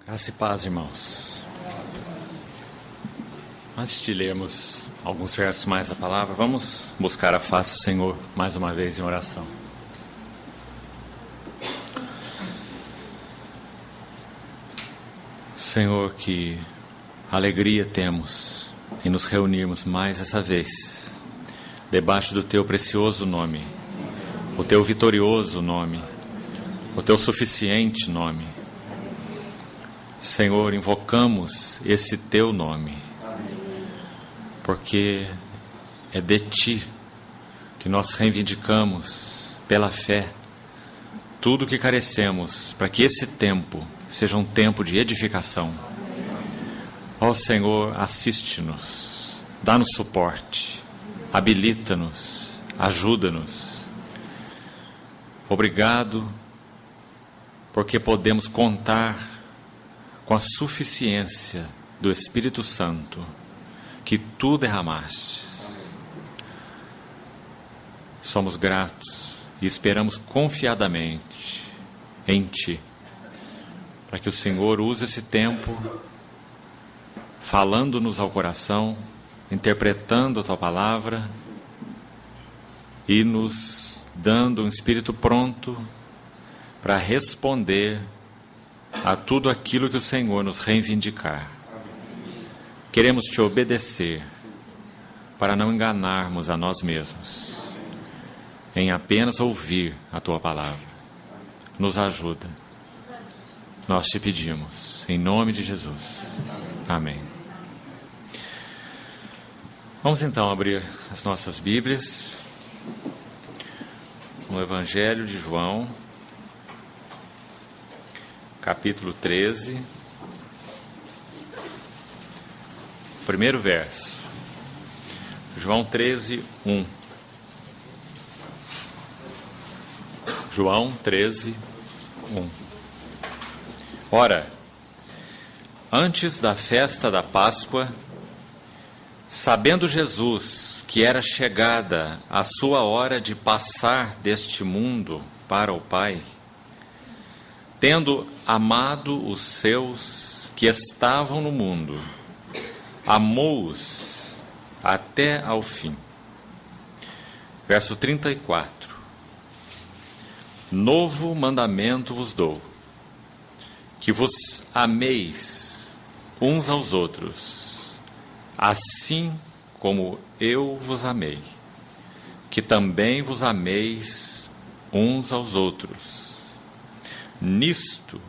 Graça e paz, irmãos. Antes de lermos alguns versos mais da palavra, vamos buscar a face do Senhor mais uma vez em oração. Senhor, que alegria temos em nos reunirmos mais essa vez, debaixo do Teu precioso nome, o Teu vitorioso nome, o Teu suficiente nome. Senhor, invocamos esse Teu nome, porque é de Ti que nós reivindicamos, pela fé, tudo o que carecemos, para que esse tempo seja um tempo de edificação. Ó Senhor, assiste-nos, dá-nos suporte, habilita-nos, ajuda-nos. Obrigado, porque podemos contar com a suficiência do Espírito Santo que Tu derramaste. Somos gratos e esperamos confiadamente em Ti, para que o Senhor use esse tempo falando-nos ao coração, interpretando a Tua palavra e nos dando um espírito pronto para responder a tudo aquilo que o Senhor nos reivindicar. Queremos Te obedecer para não enganarmos a nós mesmos, em apenas ouvir a Tua palavra. Nos ajuda. Nós Te pedimos, em nome de Jesus. Amém. Vamos então abrir as nossas Bíblias no Evangelho de João, capítulo 13, primeiro verso. João 13, 1. João 13, 1. Ora, antes da festa da Páscoa, sabendo Jesus que era chegada a sua hora de passar deste mundo para o Pai, tendo amado os seus que estavam no mundo, amou-os até ao fim. Verso 34. Novo mandamento vos dou, que vos ameis uns aos outros, assim como eu vos amei, que também vos ameis uns aos outros. Nisto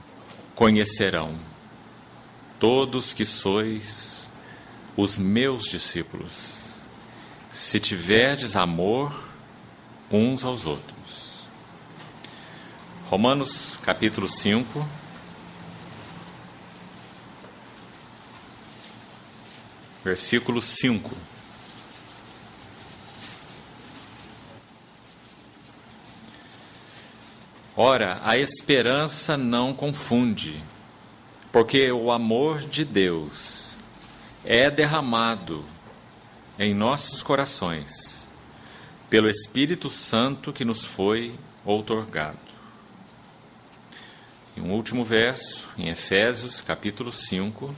conhecerão todos que sois os meus discípulos, se tiverdes amor uns aos outros. Romanos capítulo 5, versículo 5. Ora, a esperança não confunde, porque o amor de Deus é derramado em nossos corações pelo Espírito Santo que nos foi outorgado. E um último verso, em Efésios, capítulo 5,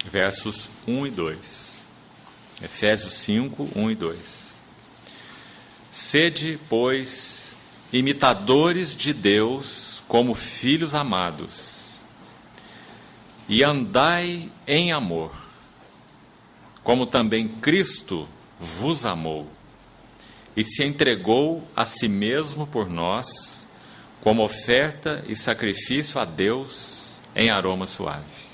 versos 1 e 2. Efésios 5, 1 e 2. Sede, pois, imitadores de Deus como filhos amados, e andai em amor, como também Cristo vos amou, e se entregou a si mesmo por nós, como oferta e sacrifício a Deus em aroma suave.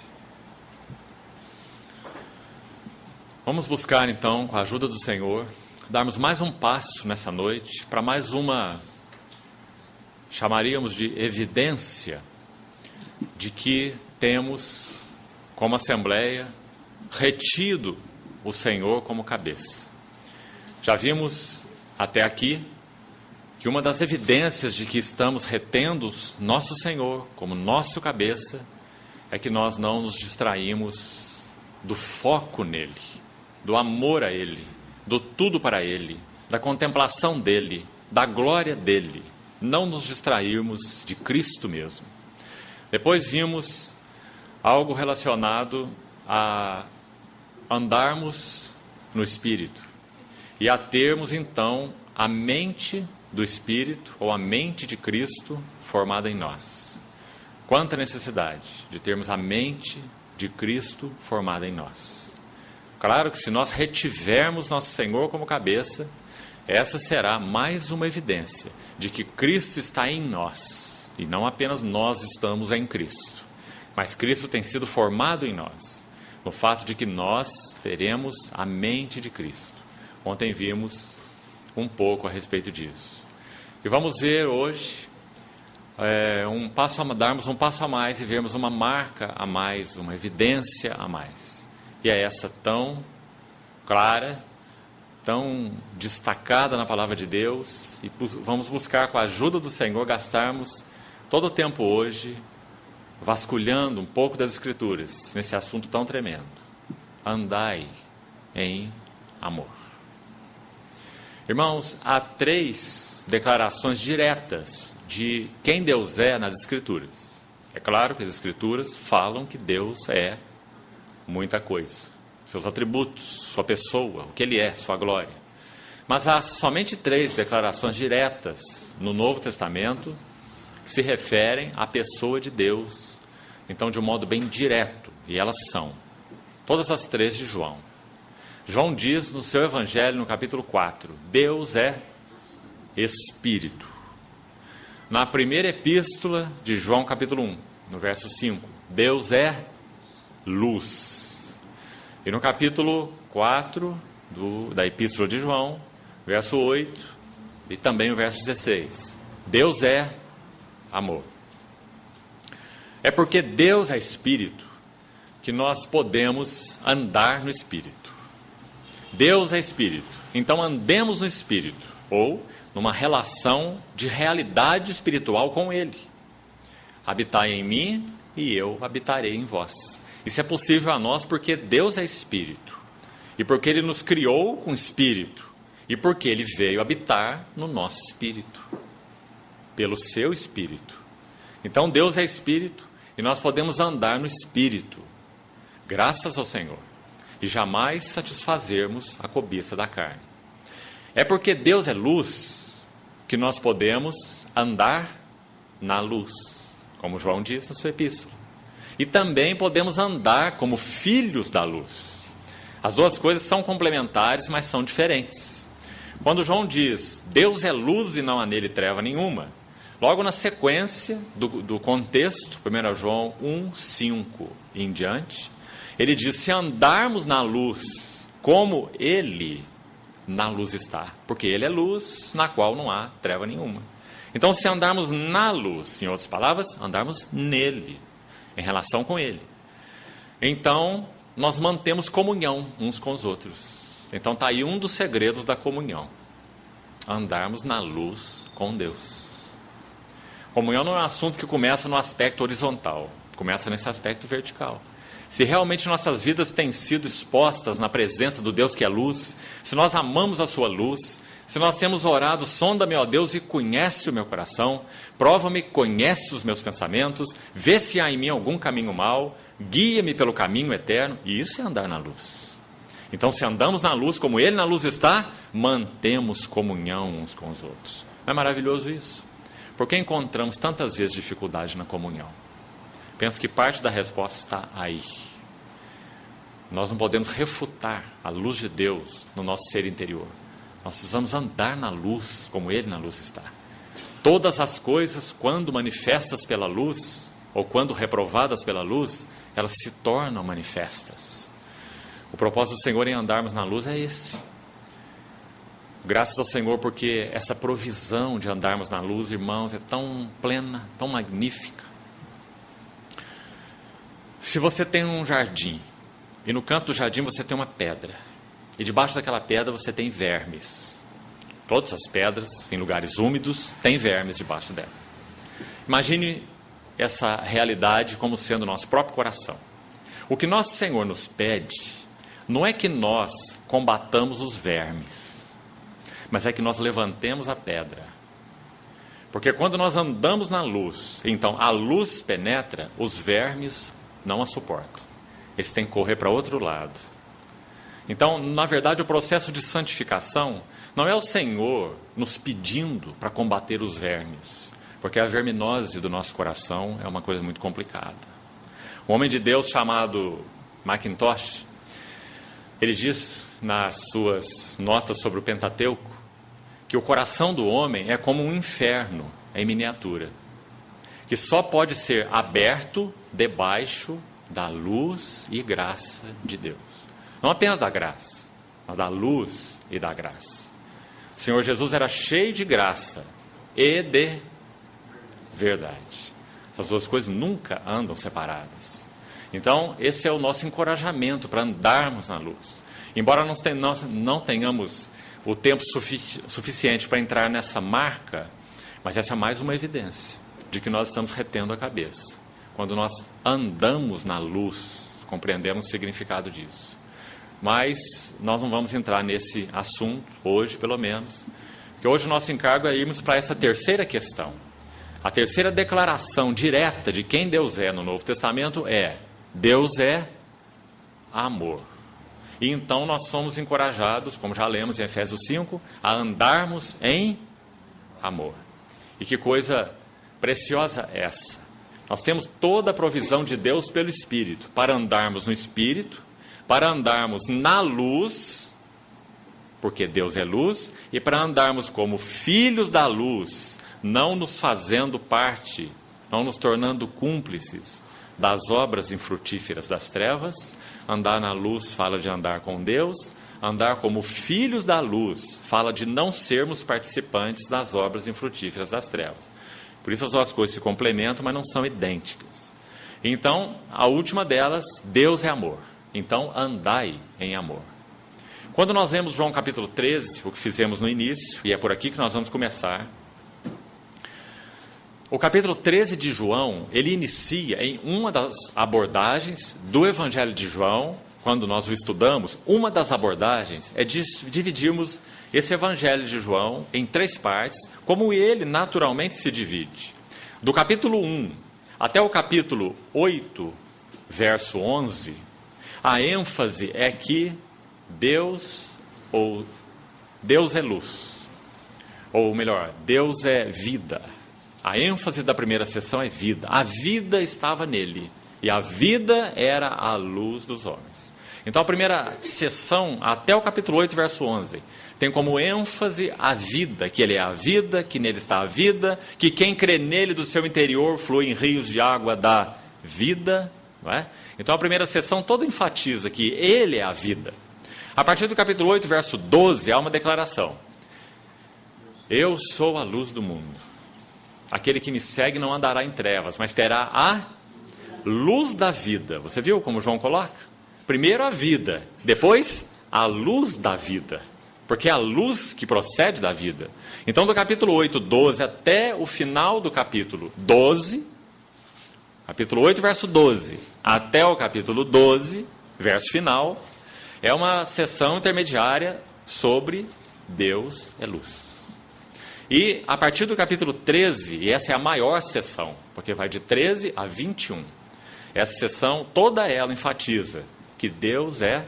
Vamos buscar então, com a ajuda do Senhor, darmos mais um passo nessa noite, para mais uma, chamaríamos de evidência, de que temos, como Assembleia, retido o Senhor como cabeça. Já vimos até aqui que uma das evidências de que estamos retendo nosso Senhor como nosso cabeça é que nós não nos distraímos do foco nele, do amor a Ele, do tudo para Ele, da contemplação dEle, da glória dEle. Não nos distrairmos de Cristo mesmo. Depois vimos algo relacionado a andarmos no Espírito e a termos então a mente do Espírito ou a mente de Cristo formada em nós. Quanta necessidade de termos a mente de Cristo formada em nós. Claro que se nós retivermos nosso Senhor como cabeça, essa será mais uma evidência de que Cristo está em nós, e não apenas nós estamos em Cristo, mas Cristo tem sido formado em nós, no fato de que nós teremos a mente de Cristo. Ontem vimos um pouco a respeito disso. E vamos ver hoje, darmos um passo a mais e vermos uma marca a mais, uma evidência a mais. E é essa tão clara, tão destacada na palavra de Deus, e vamos buscar com a ajuda do Senhor gastarmos todo o tempo hoje vasculhando um pouco das Escrituras nesse assunto tão tremendo. Andai em amor. Irmãos, há 3 declarações diretas de quem Deus é nas Escrituras. É claro que as Escrituras falam que Deus é muita coisa. Seus atributos, sua pessoa, o que Ele é, sua glória. Mas há somente 3 declarações diretas no Novo Testamento que se referem à pessoa de Deus, então de um modo bem direto, e elas são todas as 3 de João. João diz no seu Evangelho, no capítulo 4, Deus é Espírito. Na primeira epístola de João, capítulo 1, no verso 5, Deus é luz. E no capítulo 4 da epístola de João, verso 8, e também o verso 16, Deus é amor. É porque Deus é Espírito que nós podemos andar no Espírito. Deus é Espírito, então andemos no Espírito, ou numa relação de realidade espiritual com Ele. Habitai em mim e eu habitarei em vós. Isso é possível a nós porque Deus é Espírito, e porque Ele nos criou com Espírito, e porque Ele veio habitar no nosso Espírito, pelo seu Espírito. Então Deus é Espírito, e nós podemos andar no Espírito, graças ao Senhor, e jamais satisfazermos a cobiça da carne. É porque Deus é luz que nós podemos andar na luz, como João diz na sua epístola. E também podemos andar como filhos da luz. As duas coisas são complementares, mas são diferentes. Quando João diz, Deus é luz e não há nele treva nenhuma, logo na sequência do contexto, 1 João 1:5 e em diante, ele diz, se andarmos na luz, como Ele na luz está, porque Ele é luz, na qual não há treva nenhuma. Então, se andarmos na luz, em outras palavras, andarmos nele, em relação com Ele, então nós mantemos comunhão uns com os outros. Então está aí um dos segredos da comunhão, andarmos na luz com Deus. Comunhão não é um assunto que começa no aspecto horizontal, começa nesse aspecto vertical. Se realmente nossas vidas têm sido expostas na presença do Deus que é luz, se nós amamos a sua luz, se nós temos orado, sonda-me, ó Deus, e conhece o meu coração, prova-me, conhece os meus pensamentos, vê se há em mim algum caminho mau, guia-me pelo caminho eterno, e isso é andar na luz. Então, se andamos na luz, como Ele na luz está, mantemos comunhão uns com os outros. Não é maravilhoso isso? Por que encontramos tantas vezes dificuldade na comunhão? Penso que parte da resposta está aí. Nós não podemos refutar a luz de Deus no nosso ser interior. Nós precisamos andar na luz, como Ele na luz está. Todas as coisas, quando manifestas pela luz, ou quando reprovadas pela luz, elas se tornam manifestas. O propósito do Senhor em andarmos na luz é esse. Graças ao Senhor, porque essa provisão de andarmos na luz, irmãos, é tão plena, tão magnífica. Se você tem um jardim, e no canto do jardim você tem uma pedra, e debaixo daquela pedra você tem vermes. Todas as pedras, em lugares úmidos, têm vermes debaixo dela. Imagine essa realidade como sendo o nosso próprio coração. O que nosso Senhor nos pede, não é que nós combatamos os vermes, mas é que nós levantemos a pedra. Porque quando nós andamos na luz, então a luz penetra, os vermes não a suportam. Eles têm que correr para outro lado. Então, na verdade, o processo de santificação não é o Senhor nos pedindo para combater os vermes, porque a verminose do nosso coração é uma coisa muito complicada. Um homem de Deus chamado Macintosh, ele diz nas suas notas sobre o Pentateuco que o coração do homem é como um inferno em miniatura, que só pode ser aberto debaixo da luz e graça de Deus. Não apenas da graça, mas da luz e da graça. O Senhor Jesus era cheio de graça e de verdade. Essas duas coisas nunca andam separadas. Então, esse é o nosso encorajamento para andarmos na luz. Embora nós não tenhamos o tempo suficiente para entrar nessa marca, mas essa é mais uma evidência de que nós estamos retendo a cabeça. Quando nós andamos na luz, compreendemos o significado disso. Mas nós não vamos entrar nesse assunto hoje, pelo menos, porque hoje o nosso encargo é irmos para essa terceira questão. A terceira declaração direta de quem Deus é no Novo Testamento é: Deus é amor. E então nós somos encorajados, como já lemos em Efésios 5, a andarmos em amor. E que coisa preciosa essa! Nós temos toda a provisão de Deus pelo Espírito, para andarmos no Espírito, para andarmos na luz, porque Deus é luz, e para andarmos como filhos da luz, não nos fazendo parte, não nos tornando cúmplices das obras infrutíferas das trevas. Andar na luz fala de andar com Deus, andar como filhos da luz fala de não sermos participantes das obras infrutíferas das trevas. Por isso as duas coisas se complementam, mas não são idênticas. Então, a última delas, Deus é amor. Então, andai em amor. Quando nós lemos João capítulo 13, o que fizemos no início, e é por aqui que nós vamos começar, o capítulo 13 de João, ele inicia em uma das abordagens do Evangelho de João. Quando nós o estudamos, uma das abordagens é dividirmos esse Evangelho de João em 3 partes, como ele naturalmente se divide. Do capítulo 1 até o capítulo 8, verso 11, a ênfase é que Deus é luz, ou melhor, Deus é vida. A ênfase da primeira sessão é vida. A vida estava nele, e a vida era a luz dos homens. Então a primeira sessão, até o capítulo 8, verso 11, tem como ênfase a vida, que ele é a vida, que nele está a vida, que quem crê nele do seu interior flui em rios de água da vida, não é? Então a primeira sessão toda enfatiza que ele é a vida. A partir do capítulo 8, verso 12, há uma declaração: eu sou a luz do mundo. Aquele que me segue não andará em trevas, mas terá a luz da vida. Você viu como João coloca? Primeiro a vida, depois a luz da vida, porque é a luz que procede da vida. Então, do capítulo 8, 12, até o final do capítulo 12, capítulo 8, verso 12, até o capítulo 12, verso final, é uma sessão intermediária sobre Deus é luz. E a partir do capítulo 13, e essa é a maior sessão, porque vai de 13 a 21, essa sessão, toda ela enfatiza que Deus é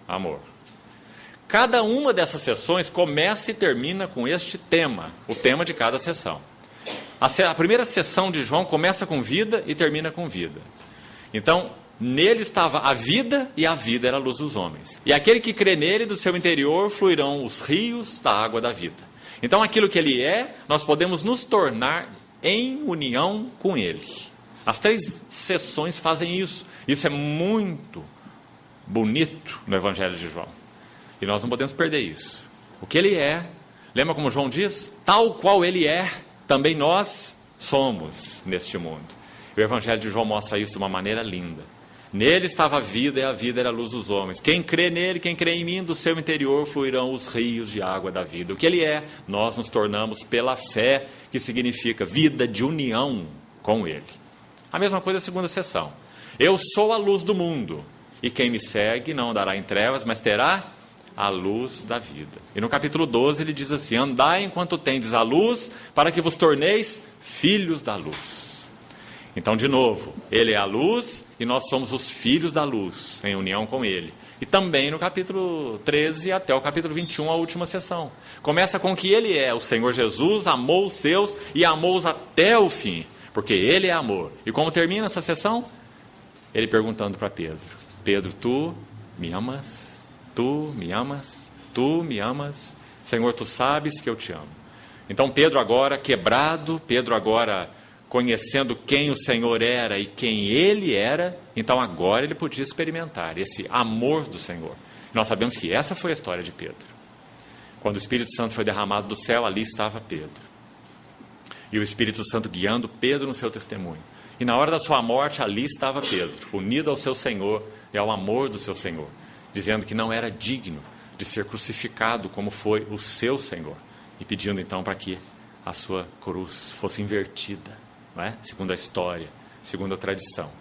amor. Cada uma dessas sessões começa e termina com este tema, o tema de cada sessão. A primeira sessão de João começa com vida e termina com vida. Então, nele estava a vida, e a vida era a luz dos homens. E aquele que crê nele, do seu interior fluirão os rios da água da vida. Então, aquilo que ele é, nós podemos nos tornar em união com ele. As 3 sessões fazem isso. Isso é muito bonito no Evangelho de João. E nós não podemos perder isso. O que ele é, lembra como João diz? Tal qual ele é, também nós somos neste mundo. E o Evangelho de João mostra isso de uma maneira linda. Nele estava a vida, e a vida era a luz dos homens. Quem crê nele, quem crê em mim, do seu interior fluirão os rios de água da vida. O que ele é, nós nos tornamos pela fé, que significa vida de união com ele. A mesma coisa a segunda sessão. Eu sou a luz do mundo, e quem me segue não andará em trevas, mas terá a luz da vida. E no capítulo 12 ele diz assim: andai enquanto tendes a luz, para que vos torneis filhos da luz. Então, de novo, ele é a luz e nós somos os filhos da luz, em união com ele. E também no capítulo 13 até o capítulo 21, a última sessão. Começa com que ele é, o Senhor Jesus, amou os seus e amou-os até o fim, porque ele é amor. E como termina essa sessão? Ele perguntando para Pedro: Pedro, tu me amas? Tu me amas? Tu me amas? Senhor, tu sabes que eu te amo. Então Pedro agora quebrado, Pedro agora conhecendo quem o Senhor era e quem ele era, então agora ele podia experimentar esse amor do Senhor. Nós sabemos que essa foi a história de Pedro. Quando o Espírito Santo foi derramado do céu, ali estava Pedro. E o Espírito Santo guiando Pedro no seu testemunho. E na hora da sua morte, ali estava Pedro, unido ao seu Senhor e ao amor do seu Senhor, dizendo que não era digno de ser crucificado como foi o seu Senhor, e pedindo então para que a sua cruz fosse invertida, não é? Segundo a história, segundo a tradição.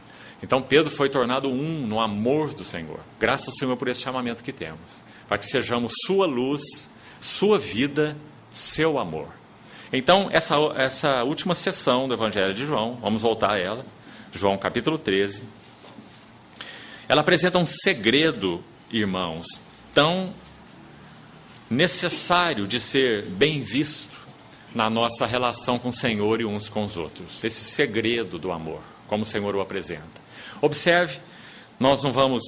Então Pedro foi tornado um no amor do Senhor. Graças ao Senhor por esse chamamento que temos, para que sejamos sua luz, sua vida, seu amor. Então, essa última sessão do Evangelho de João, vamos voltar a ela, João capítulo 13, ela apresenta um segredo, irmãos, tão necessário de ser bem visto na nossa relação com o Senhor e uns com os outros. Esse segredo do amor, como o Senhor o apresenta. Observe, nós não vamos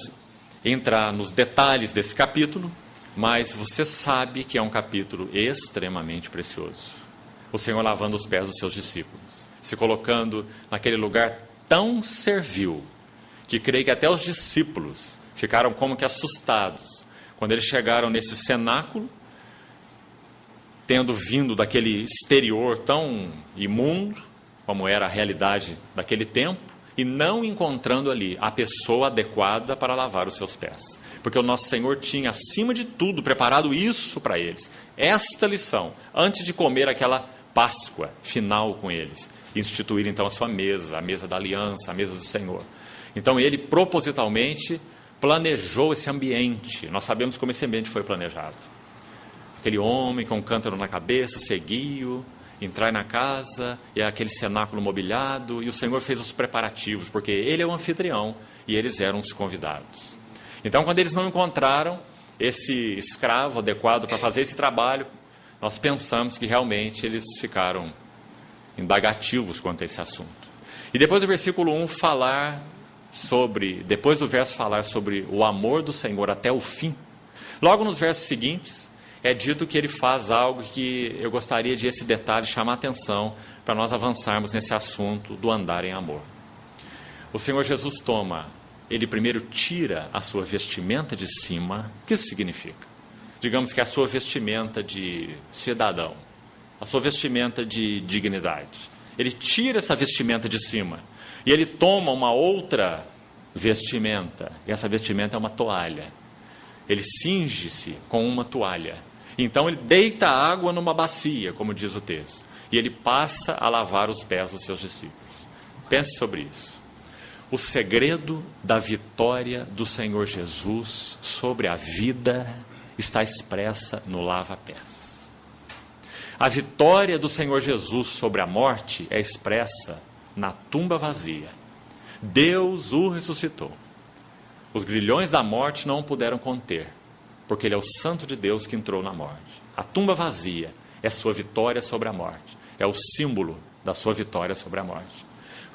entrar nos detalhes desse capítulo, mas você sabe que é um capítulo extremamente precioso. O Senhor lavando os pés dos seus discípulos, se colocando naquele lugar tão servil, que creio que até os discípulos ficaram como que assustados, quando eles chegaram nesse cenáculo, tendo vindo daquele exterior tão imundo, como era a realidade daquele tempo, e não encontrando ali a pessoa adequada para lavar os seus pés. Porque o nosso Senhor tinha, acima de tudo, preparado isso para eles. Esta lição, antes de comer aquela Páscoa final com eles. Instituir então a sua mesa, a mesa da aliança, a mesa do Senhor. Então ele propositalmente planejou esse ambiente. Nós sabemos como esse ambiente foi planejado. Aquele homem com um cântaro na cabeça, seguiu, entrar na casa, e aquele cenáculo mobiliado, e o Senhor fez os preparativos, porque ele é o anfitrião, e eles eram os convidados. Então, quando eles não encontraram esse escravo adequado para fazer esse trabalho, nós pensamos que realmente eles ficaram indagativos quanto a esse assunto. E depois do versículo 1 depois do verso falar sobre o amor do Senhor até o fim, logo nos versos seguintes, é dito que ele faz algo que eu gostaria de esse detalhe chamar a atenção para nós avançarmos nesse assunto do andar em amor. O Senhor Jesus ele primeiro tira a sua vestimenta de cima. O que isso significa? Digamos que a sua vestimenta de cidadão, a sua vestimenta de dignidade. Ele tira essa vestimenta de cima e ele toma uma outra vestimenta, e essa vestimenta é uma toalha. Ele cinge-se com uma toalha. Então ele deita a água numa bacia, como diz o texto, e ele passa a lavar os pés dos seus discípulos. Pense sobre isso. O segredo da vitória do Senhor Jesus sobre a vida está expressa no lava-pés. A vitória do Senhor Jesus sobre a morte é expressa na tumba vazia. Deus o ressuscitou. Os grilhões da morte não o puderam conter, porque ele é o Santo de Deus que entrou na morte. A tumba vazia é sua vitória sobre a morte. É o símbolo da sua vitória sobre a morte.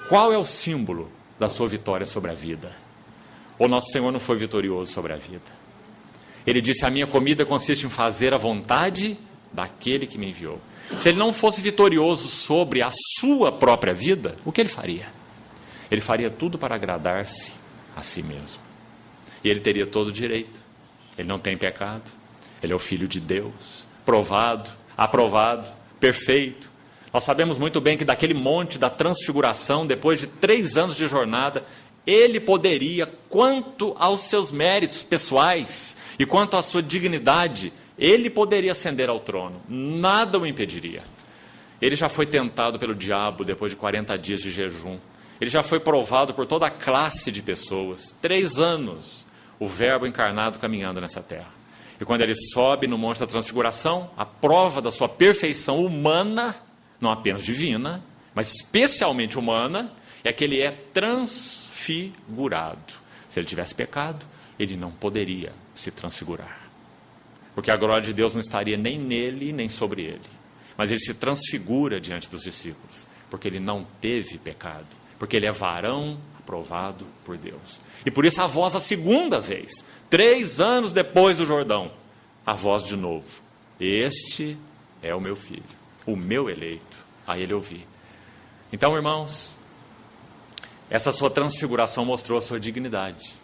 Qual é o símbolo da sua vitória sobre a vida? O nosso Senhor não foi vitorioso sobre a vida. Ele disse: a minha comida consiste em fazer a vontade daquele que me enviou. Se ele não fosse vitorioso sobre a sua própria vida, o que ele faria? Ele faria tudo para agradar-se a si mesmo. E ele teria todo o direito. Ele não tem pecado. Ele é o Filho de Deus, provado, aprovado, perfeito. Nós sabemos muito bem que daquele monte da transfiguração, depois de 3 anos de jornada, ele poderia, quanto aos seus méritos pessoais e quanto à sua dignidade, ele poderia ascender ao trono. Nada o impediria. Ele já foi tentado pelo diabo depois de 40 dias de jejum. Ele já foi provado por toda a classe de pessoas. 3 anos, o Verbo encarnado caminhando nessa terra. E quando ele sobe no Monte da Transfiguração, a prova da sua perfeição humana, não apenas divina, mas especialmente humana, é que ele é transfigurado. Se ele tivesse pecado, ele não poderia se transfigurar. Porque a glória de Deus não estaria nem nele, nem sobre ele. Mas ele se transfigura diante dos discípulos, porque ele não teve pecado, porque ele é varão aprovado por Deus. E por isso a voz a segunda vez, 3 anos depois do Jordão, a voz de novo: este é o meu filho, o meu eleito, a ele ouvi. Então, irmãos, essa sua transfiguração mostrou a sua dignidade.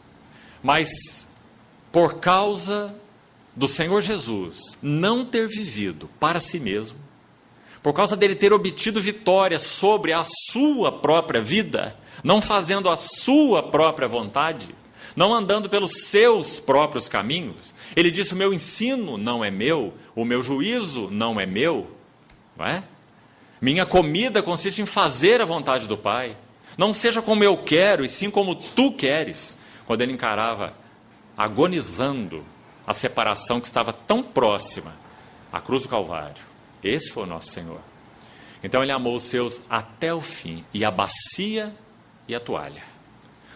Mas, por causa do Senhor Jesus não ter vivido para si mesmo, por causa dele ter obtido vitória sobre a sua própria vida, não fazendo a sua própria vontade, não andando pelos seus próprios caminhos, ele disse: o meu ensino não é meu, o meu juízo não é meu, não é? Minha comida consiste em fazer a vontade do Pai. Não seja como eu quero, e sim como tu queres. Quando ele encarava, agonizando, a separação que estava tão próxima, a cruz do Calvário. Esse foi o nosso Senhor. Então ele amou os seus até o fim. E a bacia e a toalha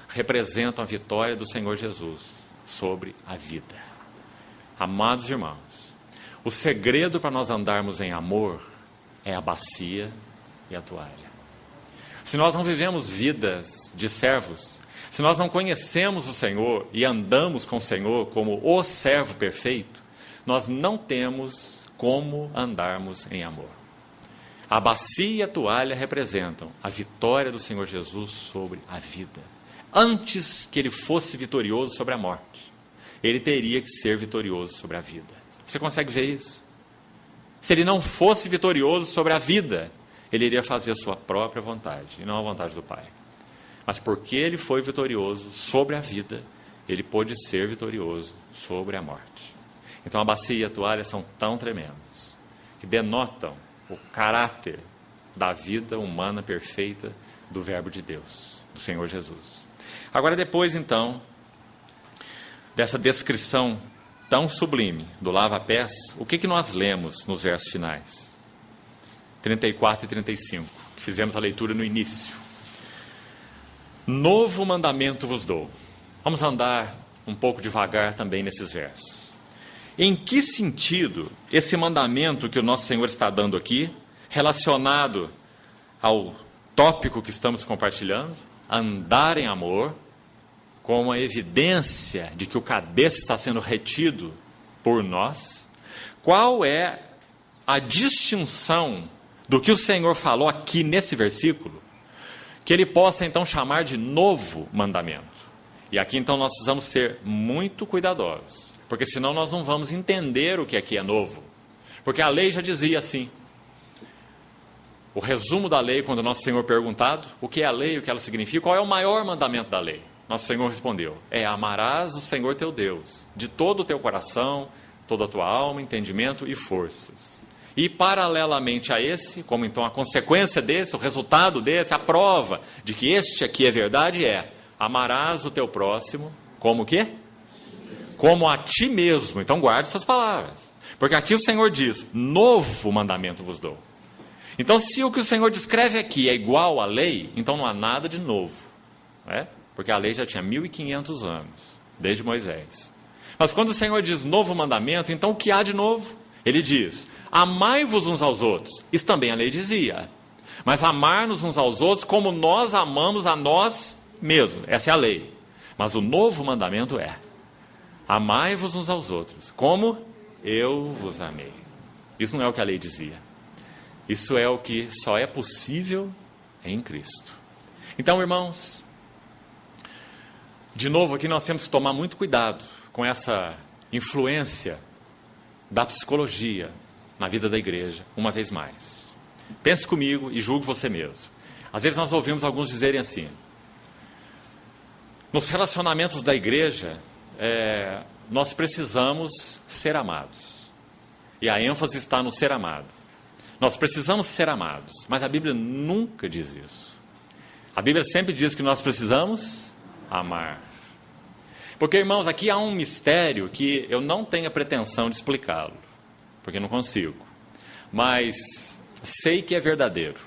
representam a vitória do Senhor Jesus sobre a vida. Amados irmãos, o segredo para nós andarmos em amor é a bacia e a toalha. Se nós não vivemos vidas de servos, se nós não conhecemos o Senhor e andamos com o Senhor como o servo perfeito, nós não temos como andarmos em amor. A bacia e a toalha representam a vitória do Senhor Jesus sobre a vida. Antes que ele fosse vitorioso sobre a morte, ele teria que ser vitorioso sobre a vida. Você consegue ver isso? Se ele não fosse vitorioso sobre a vida, ele iria fazer a sua própria vontade, e não a vontade do Pai. Mas porque ele foi vitorioso sobre a vida, ele pôde ser vitorioso sobre a morte. Então a bacia e a toalha são tão tremendos, que denotam o caráter da vida humana perfeita do Verbo de Deus, do Senhor Jesus. Agora, depois então, dessa descrição tão sublime do lava-pés, o que nós lemos nos versos finais? 34 e 35, que fizemos a leitura no início. Novo mandamento vos dou. Vamos andar um pouco devagar também nesses versos. Em que sentido esse mandamento que o nosso Senhor está dando aqui, relacionado ao tópico que estamos compartilhando, andar em amor, como a evidência de que o cabeça está sendo retido por nós, qual é a distinção do que o Senhor falou aqui nesse versículo, que ele possa então chamar de novo mandamento? E aqui então nós precisamos ser muito cuidadosos, porque senão nós não vamos entender o que aqui é novo. Porque a lei já dizia assim. O resumo da lei, quando o nosso Senhor perguntado o que é a lei, o que ela significa, qual é o maior mandamento da lei? Nosso Senhor respondeu: amarás o Senhor teu Deus, de todo o teu coração, toda a tua alma, entendimento e forças. E paralelamente a esse, como então a consequência desse, o resultado desse, a prova de que este aqui é verdade amarás o teu próximo como o quê? Como a ti mesmo. Então guarde essas palavras. Porque aqui o Senhor diz: novo mandamento vos dou. Então, se o que o Senhor descreve aqui é igual à lei, então não há nada de novo. Não é? Porque a lei já tinha 1.500 anos, desde Moisés. Mas quando o Senhor diz novo mandamento, então o que há de novo? Ele diz: amai-vos uns aos outros. Isso também a lei dizia. Mas amar-nos uns aos outros como nós amamos a nós mesmos. Essa é a lei. Mas o novo mandamento é: amai-vos uns aos outros, como eu vos amei. Isso não é o que a lei dizia. Isso é o que só é possível em Cristo. Então, irmãos, de novo aqui nós temos que tomar muito cuidado com essa influência da psicologia na vida da igreja, uma vez mais. Pense comigo e julgue você mesmo. Às vezes nós ouvimos alguns dizerem assim: nos relacionamentos da igreja, nós precisamos ser amados. E a ênfase está no ser amado. Nós precisamos ser amados, mas a Bíblia nunca diz isso. A Bíblia sempre diz que nós precisamos amar. Porque, irmãos, aqui há um mistério que eu não tenho a pretensão de explicá-lo, porque não consigo, mas sei que é verdadeiro.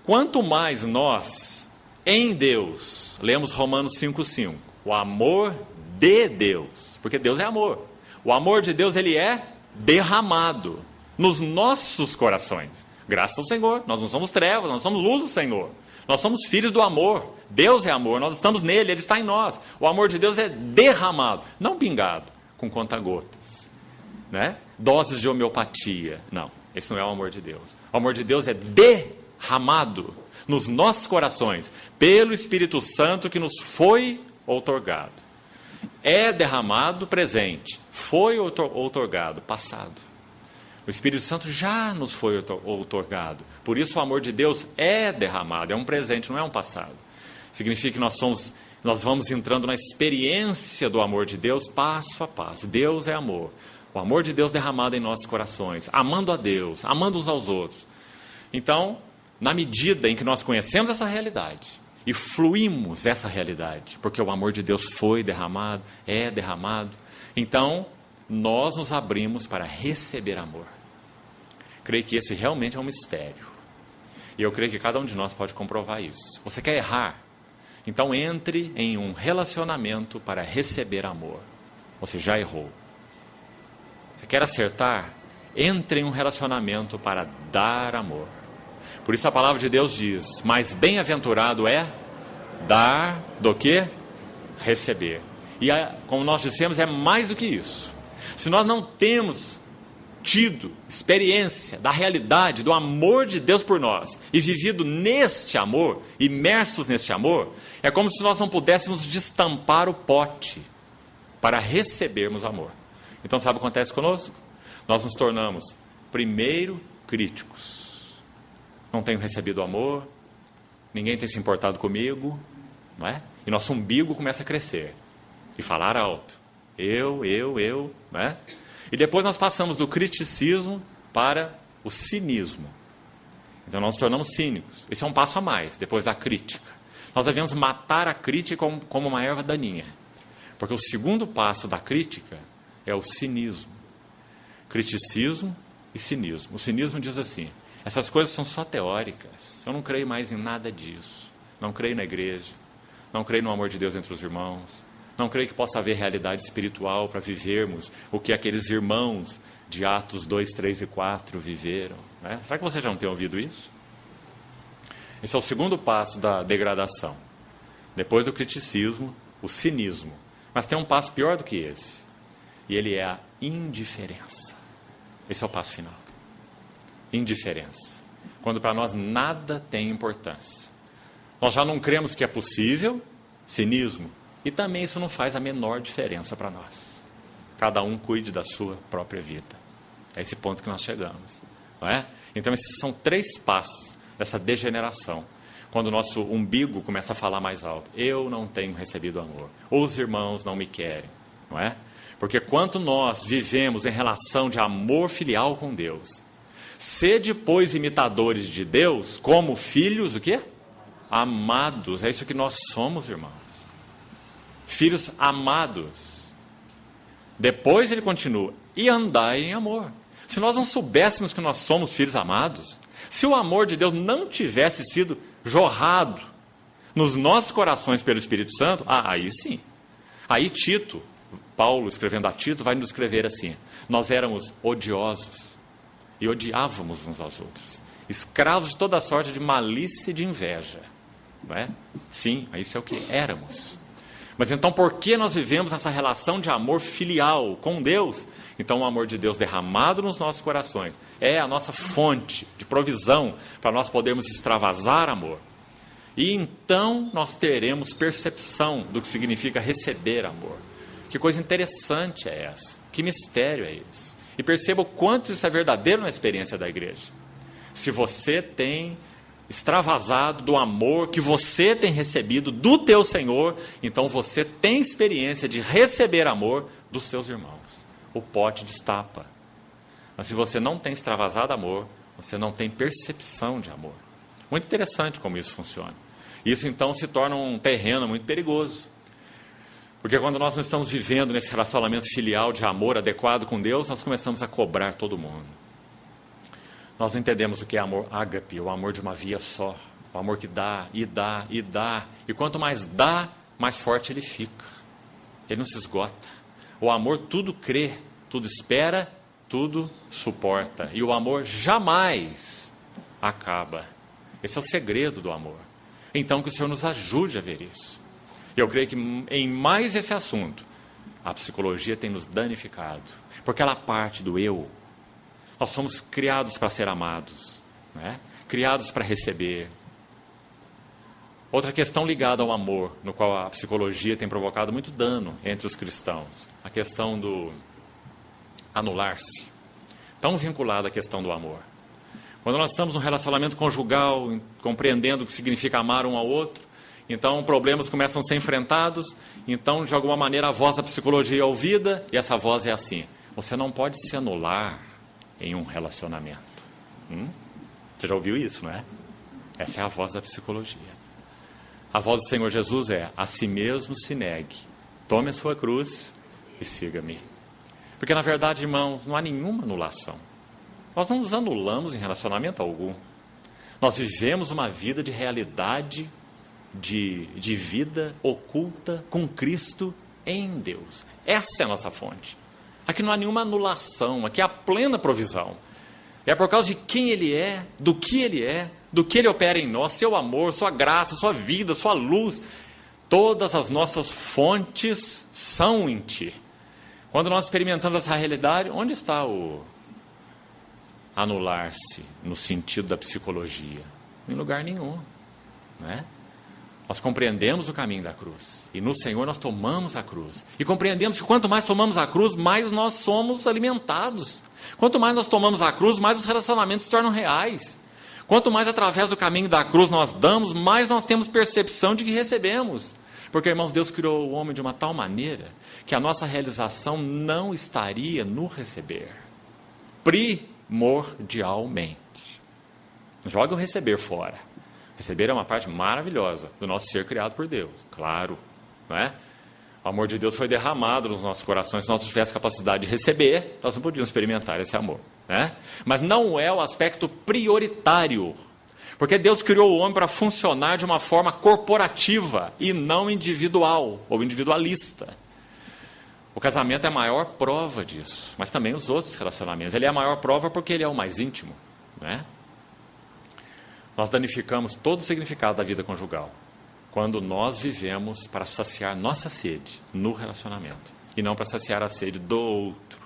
Quanto mais nós, em Deus, lemos Romanos 5,5, o amor de Deus, porque Deus é amor. O amor de Deus, ele é derramado nos nossos corações. Graças ao Senhor, nós não somos trevas, nós somos luz do Senhor. Nós somos filhos do amor. Deus é amor, nós estamos nele, ele está em nós. O amor de Deus é derramado, não pingado, com conta-gotas, né? Doses de homeopatia. Não, esse não é o amor de Deus. O amor de Deus é derramado nos nossos corações, pelo Espírito Santo que nos foi outorgado. É derramado presente, foi outorgado passado. O Espírito Santo já nos foi outorgado. Por isso o amor de Deus é derramado, é um presente, não é um passado. Significa que nós vamos entrando na experiência do amor de Deus passo a passo. Deus é amor. O amor de Deus derramado em nossos corações, amando a Deus, amando uns aos outros. Então, na medida em que nós conhecemos essa realidade e fluímos essa realidade, porque o amor de Deus foi derramado, é derramado, então nós nos abrimos para receber amor. Creio que esse realmente é um mistério. E eu creio que cada um de nós pode comprovar isso. Você quer errar? Então entre em um relacionamento para receber amor. Você já errou. Você quer acertar? Entre em um relacionamento para dar amor. Por isso a palavra de Deus diz, mais bem-aventurado é dar do que receber. E como nós dissemos, é mais do que isso. Se nós não temos tido experiência da realidade, do amor de Deus por nós, e vivido neste amor, imersos neste amor, é como se nós não pudéssemos destampar o pote para recebermos amor. Então sabe o que acontece conosco? Nós nos tornamos, primeiro, críticos. Não tenho recebido amor, ninguém tem se importado comigo, não é? E nosso umbigo começa a crescer, e falar alto. Eu, não é? E depois nós passamos do criticismo para o cinismo. Então nós nos tornamos cínicos. Esse é um passo a mais, depois da crítica. Nós devemos matar a crítica como uma erva daninha. Porque o segundo passo da crítica é o cinismo. Criticismo e cinismo. O cinismo diz assim, essas coisas são só teóricas. Eu não creio mais em nada disso. Não creio na igreja. Não creio no amor de Deus entre os irmãos. Não creio que possa haver realidade espiritual para vivermos o que aqueles irmãos de Atos 2, 3 e 4 viveram. Né? Será que você já não tem ouvido isso? Esse é o segundo passo da degradação. Depois do criticismo, o cinismo. Mas tem um passo pior do que esse. E ele é a indiferença. Esse é o passo final. Indiferença. Quando para nós nada tem importância. Nós já não cremos que é possível, cinismo. E também isso não faz a menor diferença para nós. Cada um cuide da sua própria vida. É esse ponto que nós chegamos. Não é? Então esses são 3 passos dessa degeneração. Quando o nosso umbigo começa a falar mais alto. Eu não tenho recebido amor. Os irmãos não me querem. Não é? Porque quanto nós vivemos em relação de amor filial com Deus, sede, pois, imitadores de Deus, como filhos, o quê? Amados. É isso que nós somos, irmãos. Filhos amados. Depois ele continua, e andai em amor. Se nós não soubéssemos que nós somos filhos amados, se o amor de Deus não tivesse sido jorrado nos nossos corações pelo Espírito Santo, aí sim. Aí Tito, Paulo escrevendo a Tito, vai nos escrever assim, nós éramos odiosos e odiávamos uns aos outros, escravos de toda sorte de malícia e de inveja. Não é? Sim, isso é o que éramos. Mas então por que nós vivemos essa relação de amor filial com Deus? Então o amor de Deus derramado nos nossos corações é a nossa fonte de provisão para nós podermos extravasar amor. E então nós teremos percepção do que significa receber amor. Que coisa interessante é essa? Que mistério é esse? E perceba o quanto isso é verdadeiro na experiência da igreja. Se você tem extravasado do amor que você tem recebido do teu Senhor, então você tem experiência de receber amor dos seus irmãos. O pote destapa. Mas se você não tem extravasado amor, você não tem percepção de amor. Muito interessante como isso funciona. Isso então se torna um terreno muito perigoso. Porque quando nós não estamos vivendo nesse relacionamento filial de amor adequado com Deus, nós começamos a cobrar todo mundo. Nós não entendemos o que é amor ágape, o amor de uma via só. O amor que dá, e dá, e dá. E quanto mais dá, mais forte ele fica. Ele não se esgota. O amor tudo crê, tudo espera, tudo suporta. E o amor jamais acaba. Esse é o segredo do amor. Então que o Senhor nos ajude a ver isso. Eu creio que em mais esse assunto, a psicologia tem nos danificado. Porque ela parte do eu. Nós somos criados para ser amados, né? Criados para receber. Outra questão ligada ao amor, no qual a psicologia tem provocado muito dano entre os cristãos. A questão do anular-se. Tão vinculada à questão do amor. Quando nós estamos num relacionamento conjugal, compreendendo o que significa amar um ao outro, então problemas começam a ser enfrentados, então de alguma maneira a voz da psicologia é ouvida, e essa voz é assim: você não pode se anular em um relacionamento. Você já ouviu isso, não é? Essa é a voz da psicologia. A voz do Senhor Jesus é: a si mesmo se negue, tome a sua cruz e siga-me. Porque na verdade, irmãos, não há nenhuma anulação. Nós não nos anulamos em relacionamento algum. Nós vivemos uma vida de realidade, de vida oculta com Cristo em Deus. Essa é a nossa fonte. Aqui não há nenhuma anulação, aqui há plena provisão. É por causa de quem Ele é, do que Ele opera em nós, seu amor, sua graça, sua vida, sua luz. Todas as nossas fontes são em Ti. Quando nós experimentamos essa realidade, onde está o anular-se no sentido da psicologia? Em lugar nenhum, não é? Nós compreendemos o caminho da cruz. E no Senhor nós tomamos a cruz. E compreendemos que quanto mais tomamos a cruz, mais nós somos alimentados. Quanto mais nós tomamos a cruz, mais os relacionamentos se tornam reais. Quanto mais através do caminho da cruz nós damos, mais nós temos percepção de que recebemos. Porque, irmãos, Deus criou o homem de uma tal maneira que a nossa realização não estaria no receber. Primordialmente. Joga o receber fora. Receber é uma parte maravilhosa do nosso ser criado por Deus, claro, não é? O amor de Deus foi derramado nos nossos corações. Se nós tivéssemos capacidade de receber, nós não podíamos experimentar esse amor, né? Mas não é o aspecto prioritário, porque Deus criou o homem para funcionar de uma forma corporativa e não individual ou individualista. O casamento é a maior prova disso, mas também os outros relacionamentos. Ele é a maior prova porque ele é o mais íntimo, né? Nós danificamos todo o significado da vida conjugal quando nós vivemos para saciar nossa sede no relacionamento e não para saciar a sede do outro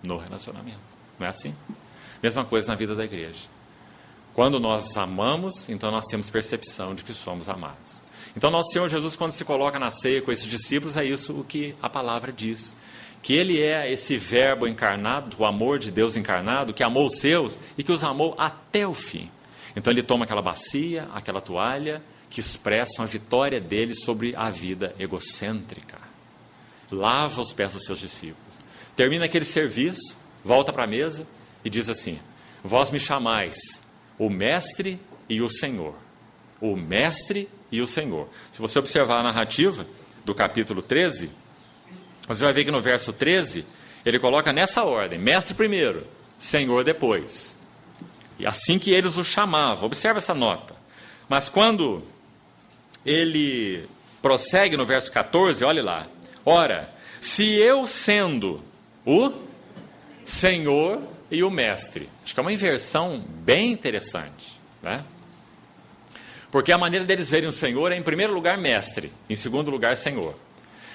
no relacionamento. Não é assim? Mesma coisa na vida da igreja. Quando nós amamos, então nós temos percepção de que somos amados. Então nosso Senhor Jesus, quando se coloca na ceia com esses discípulos, é isso o que a palavra diz. Que Ele é esse verbo encarnado, o amor de Deus encarnado, que amou os seus e que os amou até o fim. Então ele toma aquela bacia, aquela toalha, que expressam a vitória dele sobre a vida egocêntrica. Lava os pés dos seus discípulos. Termina aquele serviço, volta para a mesa e diz assim: vós me chamais o Mestre e o Senhor. O Mestre e o Senhor. Se você observar a narrativa do capítulo 13, você vai ver que no verso 13, ele coloca nessa ordem: Mestre primeiro, Senhor depois. E assim que eles o chamavam, observa essa nota. Mas quando ele prossegue no verso 14, olhe lá. Ora, se eu sendo o Senhor e o Mestre. Acho que é uma inversão bem interessante, né? Porque a maneira deles verem o Senhor é, em primeiro lugar, Mestre, em segundo lugar, Senhor.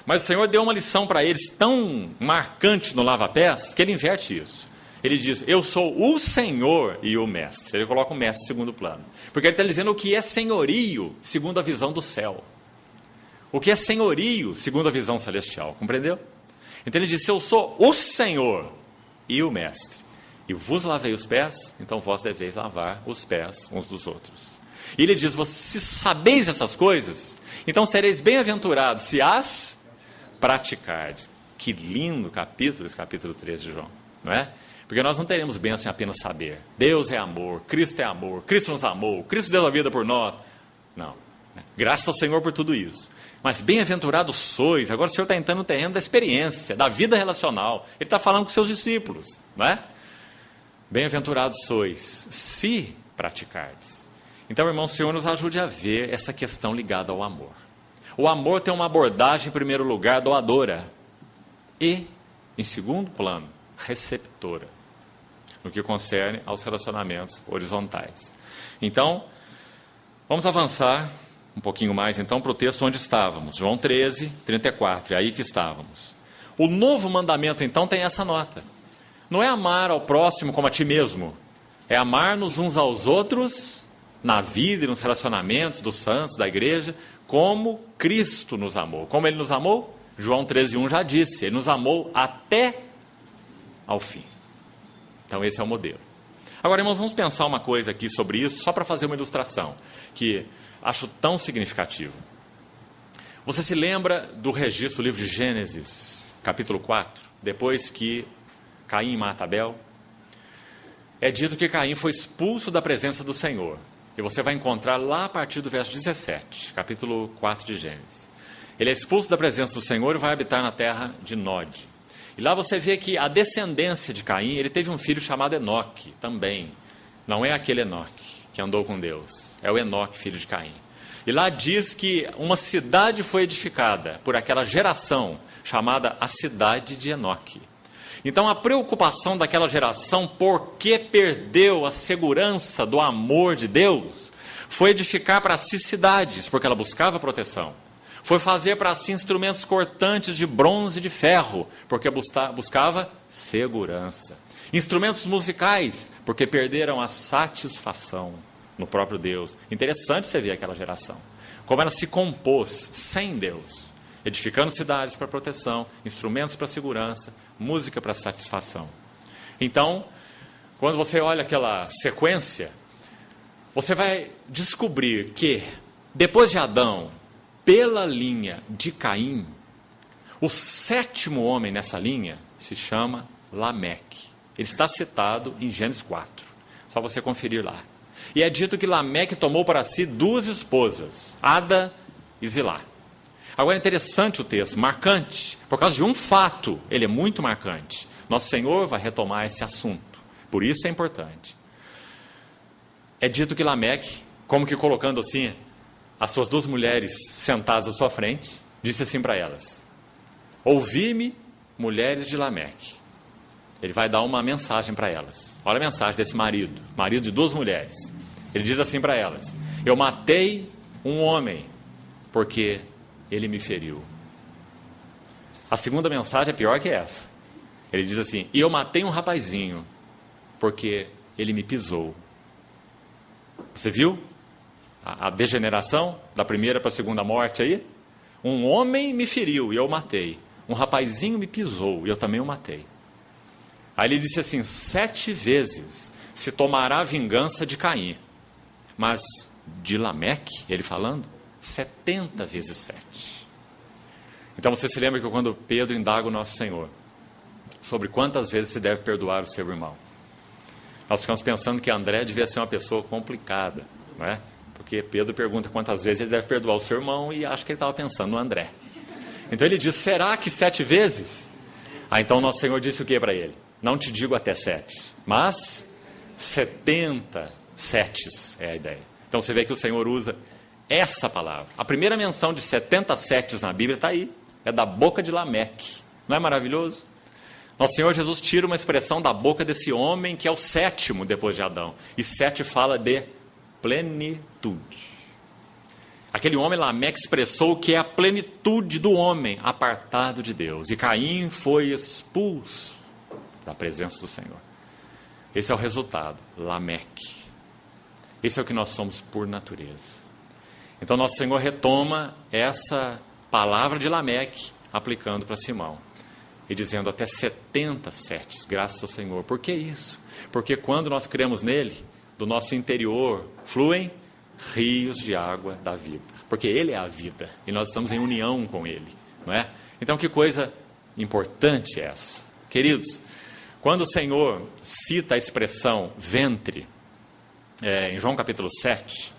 Mas o Senhor deu uma lição para eles tão marcante no lava-pés que ele inverte isso. Ele diz: eu sou o Senhor e o Mestre. Ele coloca o Mestre em segundo plano. Porque ele está dizendo o que é senhorio, segundo a visão do céu. O que é senhorio, segundo a visão celestial. Compreendeu? Então ele diz: eu sou o Senhor e o Mestre. E vos lavei os pés, então vós deveis lavar os pés uns dos outros. E ele diz: se sabeis essas coisas, então sereis bem-aventurados se as praticardes. Que lindo capítulo, esse capítulo 13 de João, não é? Porque nós não teremos bênção em apenas saber. Deus é amor, Cristo nos amou, Cristo deu a vida por nós. Não. Graças ao Senhor por tudo isso. Mas bem-aventurados sois. Agora o Senhor está entrando no terreno da experiência, da vida relacional. Ele está falando com seus discípulos, não é? Bem-aventurados sois, se praticardes. Então, irmão, o Senhor nos ajude a ver essa questão ligada ao amor. O amor tem uma abordagem, em primeiro lugar, doadora. E, em segundo plano, receptora. No que concerne aos relacionamentos horizontais. Então, vamos avançar um pouquinho mais, então, para o texto onde estávamos. João 13, 34, é aí que estávamos. O novo mandamento, então, tem essa nota. Não é amar ao próximo como a ti mesmo. É amar-nos uns aos outros, na vida e nos relacionamentos dos santos, da igreja, como Cristo nos amou. Como Ele nos amou? João 13:1 já disse, Ele nos amou até ao fim. Então esse é o modelo. Agora, irmãos, vamos pensar uma coisa aqui sobre isso, só para fazer uma ilustração, que acho tão significativa. Você se lembra do registro do livro de Gênesis, capítulo 4, depois que Caim mata Abel? É dito que Caim foi expulso da presença do Senhor. E você vai encontrar lá a partir do verso 17, capítulo 4 de Gênesis. Ele é expulso da presença do Senhor e vai habitar na terra de Nod. E lá você vê que a descendência de Caim, ele teve um filho chamado Enoque também. Não é aquele Enoque que andou com Deus, é o Enoque, filho de Caim. E lá diz que uma cidade foi edificada por aquela geração chamada a cidade de Enoque. Então a preocupação daquela geração, porque perdeu a segurança do amor de Deus, foi edificar para si cidades, porque ela buscava proteção. Foi fazer para si instrumentos cortantes de bronze e de ferro, porque buscava segurança. Instrumentos musicais, porque perderam a satisfação no próprio Deus. Interessante você ver aquela geração. Como ela se compôs sem Deus. Edificando cidades para proteção, instrumentos para segurança, música para satisfação. Então, quando você olha aquela sequência, você vai descobrir que, depois de Adão, pela linha de Caim, o sétimo homem nessa linha se chama Lameque. Ele está citado em Gênesis 4. Só você conferir lá. E é dito que Lameque tomou para si 2 esposas, Ada e Zilá. Agora é interessante o texto, marcante, por causa de um fato, ele é muito marcante. Nosso Senhor vai retomar esse assunto, por isso é importante. É dito que Lameque, como que colocando assim, as suas 2 mulheres sentadas à sua frente, disse assim para elas: ouvi-me, mulheres de Lameque. Ele vai dar uma mensagem para elas. Olha a mensagem desse marido de 2 mulheres. Ele diz assim para elas: eu matei um homem, porque ele me feriu. A segunda mensagem é pior que essa. Ele diz assim: e eu matei um rapazinho, porque ele me pisou. Você viu a degeneração da primeira para a segunda morte aí? Um homem me feriu e eu matei. Um rapazinho me pisou e eu também o matei. Aí ele disse assim: 7 vezes se tomará vingança de Caim, mas de Lameque, ele falando, 70 vezes 7. Então você se lembra que quando Pedro indaga o nosso Senhor sobre quantas vezes se deve perdoar o seu irmão, nós ficamos pensando que André devia ser uma pessoa complicada, não é? Porque Pedro pergunta quantas vezes ele deve perdoar o seu irmão e acho que ele estava pensando no André. Então ele diz: será que 7 vezes? Então nosso Senhor disse o que para ele? Não te digo até 7, mas 70 setes é a ideia. Então você vê que o Senhor usa essa palavra. A primeira menção de 70 setes na Bíblia está aí. É da boca de Lameque. Não é maravilhoso? Nosso Senhor Jesus tira uma expressão da boca desse homem que é o 7º depois de Adão. E 7 fala de plenitude. Aquele homem, Lameque, expressou o que é a plenitude do homem apartado de Deus. E Caim foi expulso da presença do Senhor. Esse é o resultado. Lameque. Esse é o que nós somos por natureza. Então, nosso Senhor retoma essa palavra de Lameque, aplicando para Simão. E dizendo até 70 setes, graças ao Senhor. Por que isso? Porque quando nós cremos nele, do nosso interior fluem rios de água da vida. Porque ele é a vida. E nós estamos em união com ele. Não é? Então, que coisa importante é essa? Queridos, quando o Senhor cita a expressão ventre, em João capítulo 7...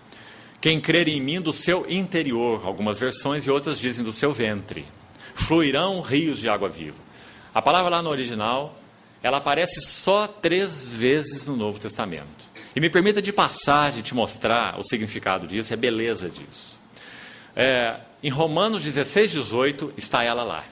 Quem crer em mim, do seu interior, algumas versões e outras dizem do seu ventre, fluirão rios de água viva. A palavra lá no original, ela aparece só 3 vezes no Novo Testamento. E me permita de passagem te mostrar o significado disso, a beleza disso. Em Romanos 16, 18, está ela lá.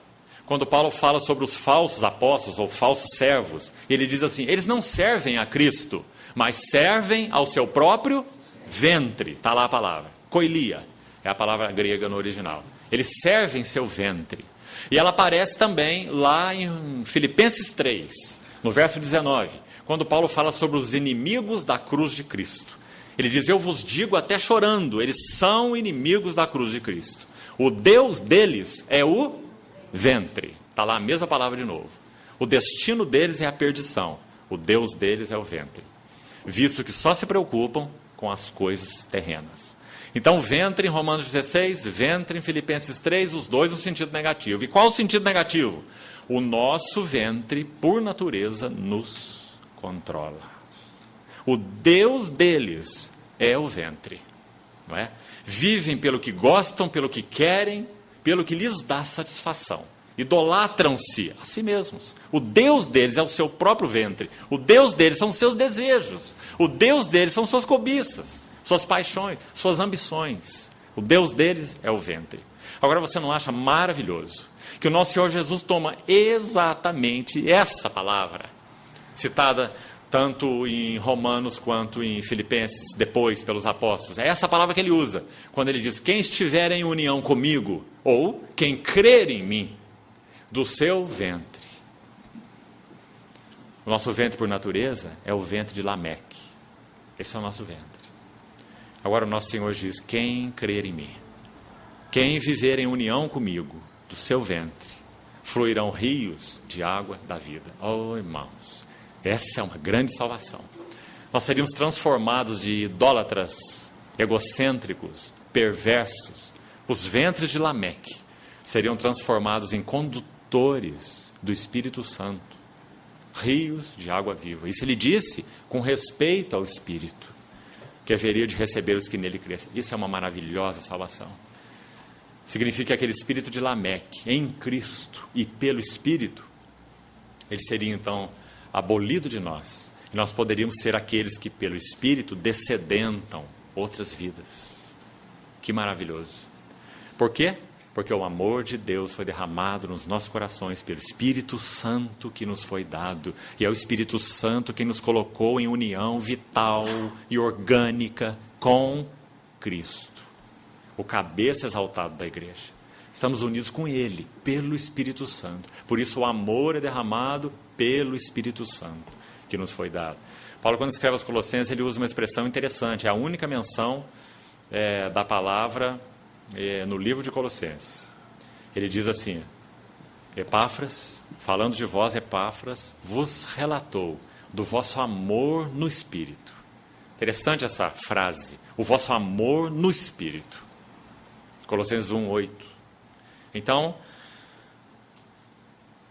Quando Paulo fala sobre os falsos apóstolos ou falsos servos, ele diz assim: eles não servem a Cristo, mas servem ao seu próprio ventre. Está lá a palavra. Koilia é a palavra grega no original. Eles servem seu ventre. E ela aparece também lá em Filipenses 3, no verso 19, quando Paulo fala sobre os inimigos da cruz de Cristo. Ele diz: eu vos digo até chorando, eles são inimigos da cruz de Cristo. O Deus deles é o ventre. Está lá a mesma palavra de novo. O destino deles é a perdição. O Deus deles é o ventre. Visto que só se preocupam com as coisas terrenas. Então, ventre em Romanos 16, ventre em Filipenses 3, os dois no sentido negativo. E qual o sentido negativo? O nosso ventre, por natureza, nos controla. O Deus deles é o ventre. Não é? Vivem pelo que gostam, pelo que querem, pelo que lhes dá satisfação. Idolatram-se a si mesmos. O Deus deles é o seu próprio ventre. O Deus deles são os seus desejos. O Deus deles são suas cobiças, suas paixões, suas ambições. O Deus deles é o ventre. Agora, você não acha maravilhoso que o nosso Senhor Jesus toma exatamente essa palavra, citada tanto em Romanos quanto em Filipenses, depois pelos apóstolos? É essa palavra que ele usa, quando ele diz: quem estiver em união comigo, ou quem crer em mim, do seu ventre. O nosso ventre, por natureza, é o ventre de Lameque. Esse é o nosso ventre. Agora o nosso Senhor diz: quem crer em mim, quem viver em união comigo, do seu ventre, fluirão rios de água da vida. Oh, irmãos, essa é uma grande salvação. Nós seríamos transformados de idólatras, egocêntricos, perversos. Os ventres de Lameque seriam transformados em condutores do Espírito Santo, rios de água viva. Isso ele disse com respeito ao Espírito, que haveria de receber os que nele crescem. Isso é uma maravilhosa salvação. Significa que aquele espírito de Lameque, em Cristo e pelo Espírito, ele seria então abolido de nós. E nós poderíamos ser aqueles que pelo Espírito descedentam outras vidas. Que maravilhoso. Por quê? Porque o amor de Deus foi derramado nos nossos corações pelo Espírito Santo que nos foi dado. E é o Espírito Santo quem nos colocou em união vital e orgânica com Cristo, o cabeça exaltado da igreja. Estamos unidos com Ele, pelo Espírito Santo. Por isso o amor é derramado pelo Espírito Santo que nos foi dado. Paulo, quando escreve aos Colossenses, ele usa uma expressão interessante. É a única menção da palavra no livro de Colossenses. Ele diz assim: Epáfras, falando de vós, Epáfras, vos relatou do vosso amor no Espírito. Interessante essa frase, o vosso amor no Espírito. Colossenses 1, 8. Então,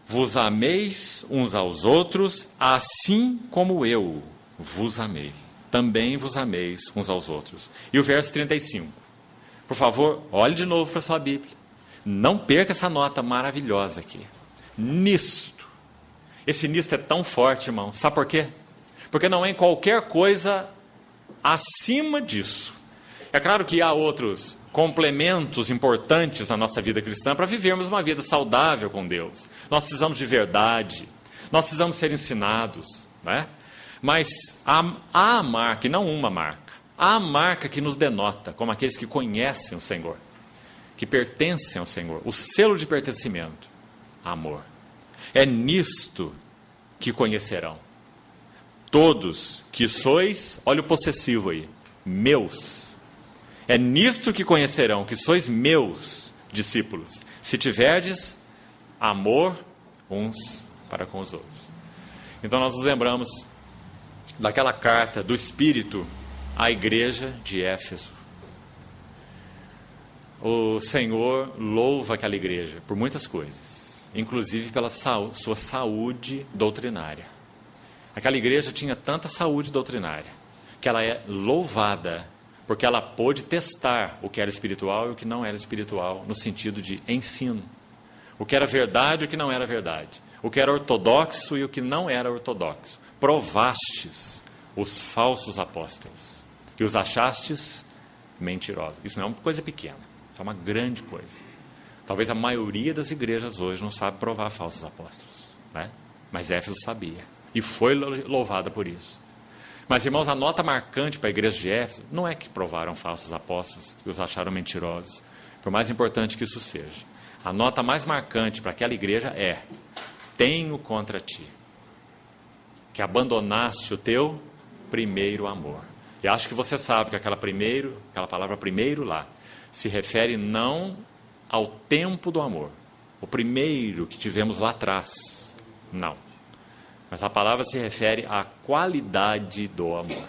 vos ameis uns aos outros, assim como eu vos amei. Também vos ameis uns aos outros. E o verso 35. Por favor, olhe de novo para a sua Bíblia. Não perca essa nota maravilhosa aqui. Nisto. Esse nisto é tão forte, irmão. Sabe por quê? Porque não é em qualquer coisa acima disso. É claro que há outros complementos importantes na nossa vida cristã para vivermos uma vida saudável com Deus. Nós precisamos de verdade. Nós precisamos ser ensinados, né? Mas há a marca, e não uma marca. Há a marca que nos denota como aqueles que conhecem o Senhor, que pertencem ao Senhor. O selo de pertencimento, amor. É nisto que conhecerão todos que sois, olha o possessivo aí, meus. É nisto que conhecerão que sois meus discípulos, se tiverdes amor uns para com os outros. Então nós nos lembramos daquela carta do Espírito à igreja de Éfeso. O Senhor louva aquela igreja por muitas coisas, inclusive pela sua saúde doutrinária. Aquela igreja tinha tanta saúde doutrinária que ela é louvada porque ela pôde testar o que era espiritual e o que não era espiritual, no sentido de ensino. O que era verdade e o que não era verdade. O que era ortodoxo e o que não era ortodoxo. Provastes os falsos apóstolos e os achastes mentirosos. Isso não é uma coisa pequena, isso é uma grande coisa. Talvez a maioria das igrejas hoje não sabe provar falsos apóstolos, né? Mas Éfeso sabia e foi louvada por isso. Mas, irmãos, a nota marcante para a igreja de Éfeso não é que provaram falsos apóstolos e os acharam mentirosos, por mais importante que isso seja. A nota mais marcante para aquela igreja é: tenho contra ti que abandonaste o teu primeiro amor. E acho que você sabe que aquela palavra primeiro lá, se refere não ao tempo do amor, o primeiro que tivemos lá atrás, não. Mas a palavra se refere à qualidade do amor.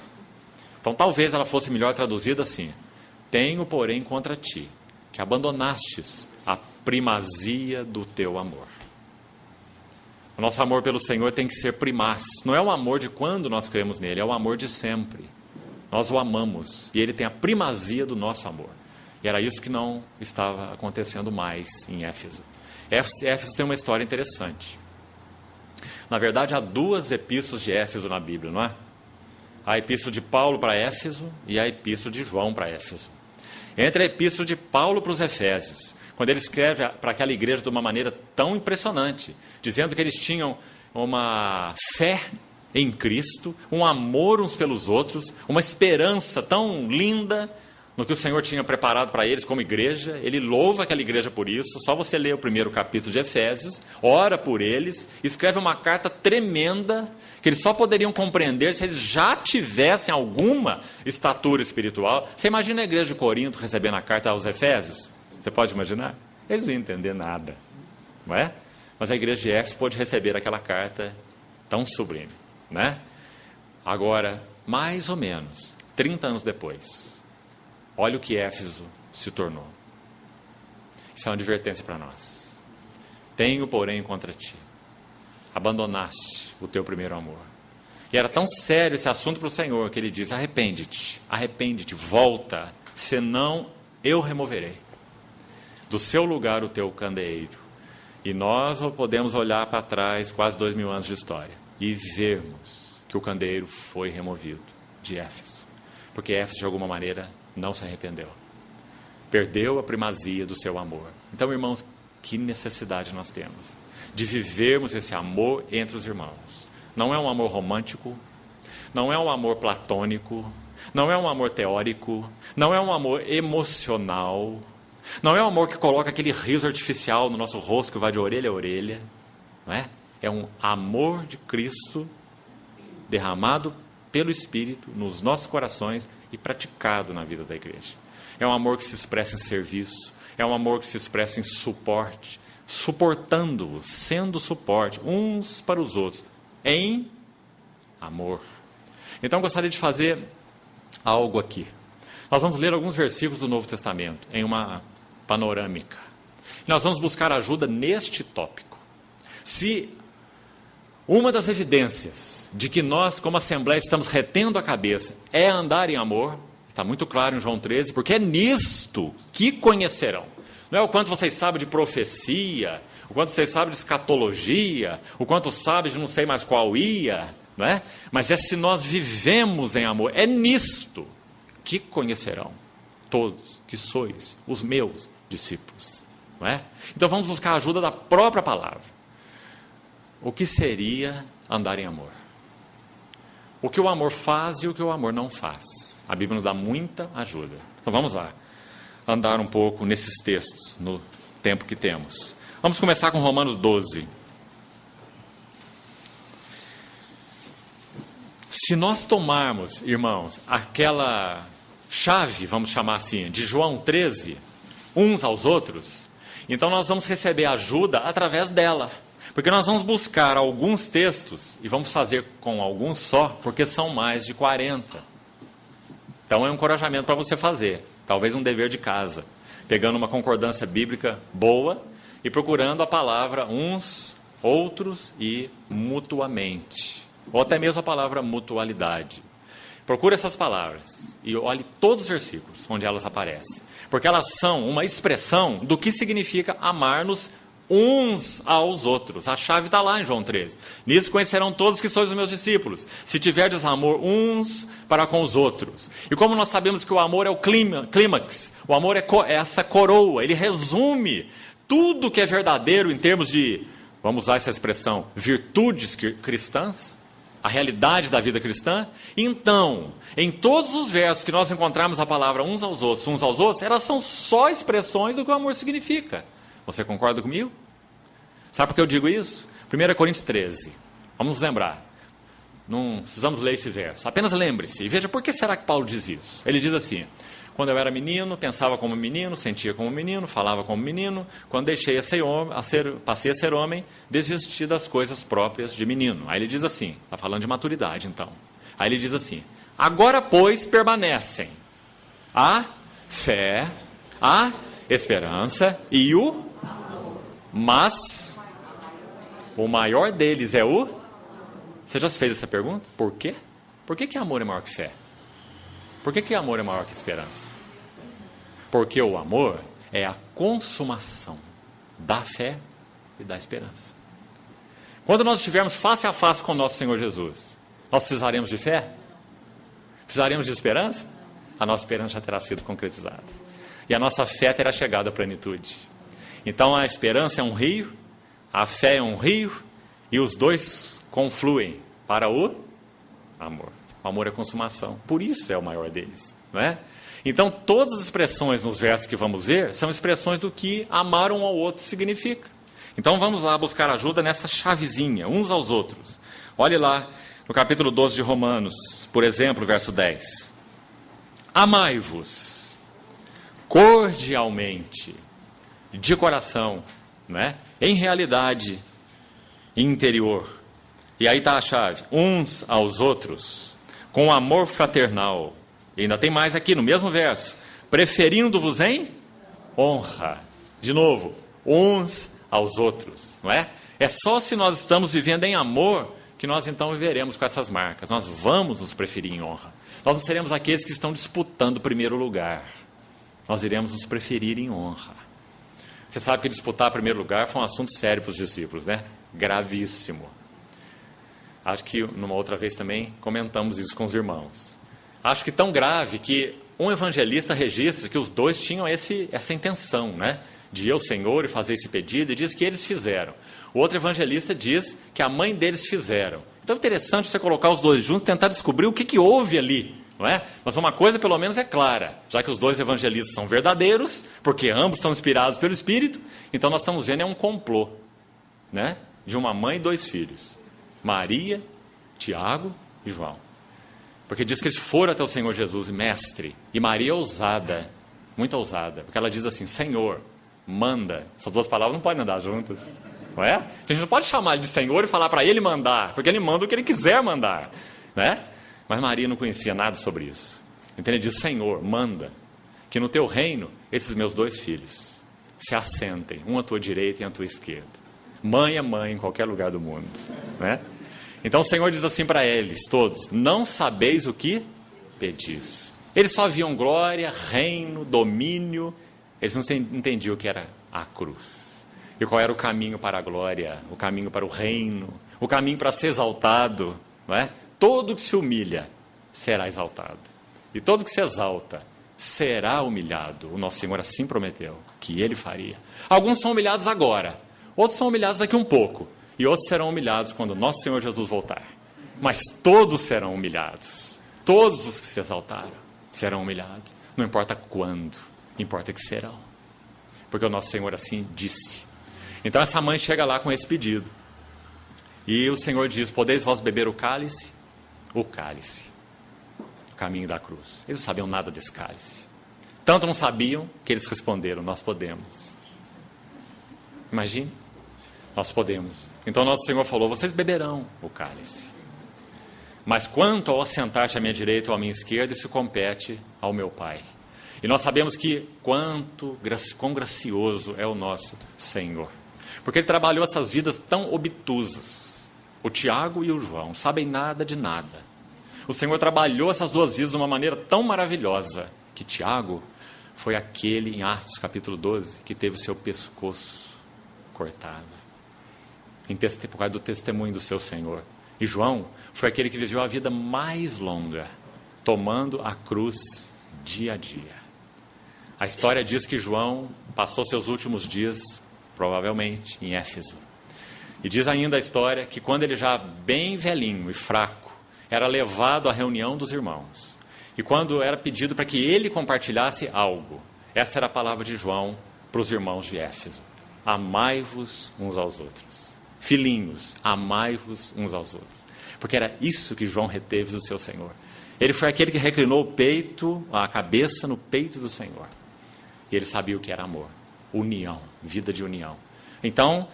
Então talvez ela fosse melhor traduzida assim: tenho, porém, contra ti que abandonastes a primazia do teu amor. O nosso amor pelo Senhor tem que ser primaz. Não é o amor de quando nós cremos nele, é o amor de sempre. Nós o amamos e ele tem a primazia do nosso amor. E era isso que não estava acontecendo mais em Éfeso. Éfeso tem uma história interessante. Na verdade, há duas epístolas de Éfeso na Bíblia, não é? A epístola de Paulo para Éfeso e a epístola de João para Éfeso. Entre a epístola de Paulo para os Efésios, quando ele escreve para aquela igreja de uma maneira tão impressionante, dizendo que eles tinham uma fé em Cristo, um amor uns pelos outros, uma esperança tão linda no que o Senhor tinha preparado para eles como igreja. Ele louva aquela igreja por isso. Só você lê o primeiro capítulo de Efésios, ora por eles, escreve uma carta tremenda que eles só poderiam compreender se eles já tivessem alguma estatura espiritual. Você imagina a igreja de Corinto recebendo a carta aos Efésios? Você pode imaginar? Eles não iam entender nada, não é? Mas a igreja de Éfeso pôde receber aquela carta tão sublime, né? Agora, mais ou menos 30 anos depois, olha o que Éfeso se tornou. Isso é uma advertência para nós. Tenho, porém, contra ti, abandonaste o teu primeiro amor. E era tão sério esse assunto para o Senhor que ele diz: arrepende-te, volta, senão eu removerei do seu lugar o teu candeeiro. E nós podemos olhar para trás, quase 2000 anos de história, e vermos que o candeeiro foi removido de Éfeso, porque Éfeso, de alguma maneira, não se arrependeu. Perdeu a primazia do seu amor. Então, irmãos, que necessidade nós temos de vivermos esse amor entre os irmãos. Não é um amor romântico, não é um amor platônico, não é um amor teórico, não é um amor emocional, não é um amor que coloca aquele riso artificial no nosso rosto que vai de orelha a orelha, não é? É um amor de Cristo derramado pelo Espírito nos nossos corações e praticado na vida da igreja. É um amor que se expressa em serviço, é um amor que se expressa em suporte, suportando-os, sendo suporte uns para os outros, em amor. Então, eu gostaria de fazer algo aqui. Nós vamos ler alguns versículos do Novo Testamento, em uma panorâmica. Nós vamos buscar ajuda neste tópico. Se uma das evidências de que nós, como Assembleia, estamos retendo a cabeça é andar em amor, está muito claro em João 13, porque é nisto que conhecerão. Não é o quanto vocês sabem de profecia, o quanto vocês sabem de escatologia, o quanto sabem de não sei mais qual ia, não é? Mas é se nós vivemos em amor, é nisto que conhecerão todos que sois os meus discípulos, não é? Então vamos buscar a ajuda da própria palavra. O que seria andar em amor? O que o amor faz e o que o amor não faz. A Bíblia nos dá muita ajuda. Então vamos lá, andar um pouco nesses textos, no tempo que temos. Vamos começar com Romanos 12. Se nós tomarmos, irmãos, aquela chave, vamos chamar assim, de João 13, uns aos outros, então nós vamos receber ajuda através dela. Porque nós vamos buscar alguns textos, e vamos fazer com alguns só, porque são mais de 40. Então é um encorajamento para você fazer, talvez um dever de casa, pegando uma concordância bíblica boa e procurando a palavra uns, outros e mutuamente, ou até mesmo a palavra mutualidade. Procure essas palavras e olhe todos os versículos onde elas aparecem. Porque elas são uma expressão do que significa amar-nos uns aos outros. A chave está lá em João 13. Nisso conhecerão todos que sois os meus discípulos, se tiverdes amor uns para com os outros. E como nós sabemos que o amor é o clímax, o amor é essa coroa, ele resume tudo que é verdadeiro em termos de, vamos usar essa expressão, virtudes cristãs, a realidade da vida cristã. Então, em todos os versos que nós encontramos a palavra uns aos outros, elas são só expressões do que o amor significa. Você concorda comigo? Sabe por que eu digo isso? 1 Coríntios 13. Vamos nos lembrar. Não precisamos ler esse verso. Apenas lembre-se. E veja por que será que Paulo diz isso. Ele diz assim: quando eu era menino, pensava como menino, sentia como menino, falava como menino. Quando passei a ser homem, desisti das coisas próprias de menino. Aí ele diz assim, está falando de maturidade então. Aí ele diz assim: agora, pois, permanecem a fé, a esperança e o... Mas o maior deles é o... Você já se fez essa pergunta? Por quê? Por que amor é maior que fé? Por que amor é maior que esperança? Porque o amor é a consumação da fé e da esperança. Quando nós estivermos face a face com o nosso Senhor Jesus, nós precisaremos de fé? Precisaremos de esperança? A nossa esperança já terá sido concretizada. E a nossa fé terá chegado à plenitude. Então a esperança é um rio, a fé é um rio, e os dois confluem para o amor. O amor é consumação, por isso é o maior deles, não é? Então todas as expressões nos versos que vamos ver são expressões do que amar um ao outro significa. Então vamos lá buscar ajuda nessa chavezinha, uns aos outros. Olhe lá no capítulo 12 de Romanos, por exemplo, verso 10. Amai-vos cordialmente, de coração, né? Em realidade interior. E aí está a chave: uns aos outros, com amor fraternal. E ainda tem mais aqui no mesmo verso: preferindo-vos em honra. De novo, uns aos outros, não é? É só se nós estamos vivendo em amor que nós então viveremos com essas marcas. Nós vamos nos preferir em honra. Nós não seremos aqueles que estão disputando o primeiro lugar. Nós iremos nos preferir em honra. Você sabe que disputar primeiro lugar foi um assunto sério para os discípulos, né? Gravíssimo. Acho que numa outra vez também comentamos isso com os irmãos. Acho que tão grave que um evangelista registra que os dois tinham essa intenção, né? De ir ao Senhor e fazer esse pedido, e diz que eles fizeram. O outro evangelista diz que a mãe deles fizeram. Então é interessante você colocar os dois juntos e tentar descobrir o que houve ali. Não é? Mas uma coisa pelo menos é clara, já que os dois evangelistas são verdadeiros, porque ambos estão inspirados pelo Espírito, então nós estamos vendo um complô, né? De uma mãe e dois filhos, Maria, Tiago e João. Porque diz que eles foram até o Senhor Jesus, mestre, e Maria é ousada, muito ousada, porque ela diz assim: Senhor, manda. Essas duas palavras não podem andar juntas, não é? A gente não pode chamar ele de Senhor e falar para ele mandar, porque ele manda o que ele quiser mandar, né? Mas Maria não conhecia nada sobre isso. Então ele diz: Senhor, manda que no teu reino esses meus dois filhos se assentem, um à tua direita e um à tua esquerda. Mãe é mãe em qualquer lugar do mundo, né? Então o Senhor diz assim para eles todos: não sabeis o que pedis. Eles só viam glória, reino, domínio. Eles não entendiam o que era a cruz. E qual era o caminho para a glória, o caminho para o reino, o caminho para ser exaltado, não é? Todo que se humilha será exaltado. E todo que se exalta será humilhado. O nosso Senhor assim prometeu que Ele faria. Alguns são humilhados agora. Outros são humilhados daqui um pouco. E outros serão humilhados quando o nosso Senhor Jesus voltar. Mas todos serão humilhados. Todos os que se exaltaram serão humilhados. Não importa quando, importa que serão. Porque o nosso Senhor assim disse. Então essa mãe chega lá com esse pedido. E o Senhor diz: podeis vós beber o cálice? O cálice, o caminho da cruz. Eles não sabiam nada desse cálice. Tanto não sabiam que eles responderam: nós podemos. Imagine, nós podemos. Então nosso Senhor falou: vocês beberão o cálice. Mas quanto ao assentar-te à minha direita ou à minha esquerda, isso compete ao meu Pai. E nós sabemos que quão gracioso é o nosso Senhor. Porque Ele trabalhou essas vidas tão obtusas. O Tiago e o João sabem nada de nada. O Senhor trabalhou essas duas vidas de uma maneira tão maravilhosa que Tiago foi aquele, em Atos capítulo 12, que teve o seu pescoço cortado, por causa do testemunho do seu Senhor. E João foi aquele que viveu a vida mais longa, tomando a cruz dia a dia. A história diz que João passou seus últimos dias, provavelmente, em Éfeso. E diz ainda a história que quando ele já bem velhinho e fraco, era levado à reunião dos irmãos. E quando era pedido para que ele compartilhasse algo, essa era a palavra de João para os irmãos de Éfeso: amai-vos uns aos outros. Filhinhos, amai-vos uns aos outros. Porque era isso que João reteve do seu Senhor. Ele foi aquele que reclinou o peito, a cabeça no peito do Senhor. E ele sabia o que era amor, união, vida de união. Então,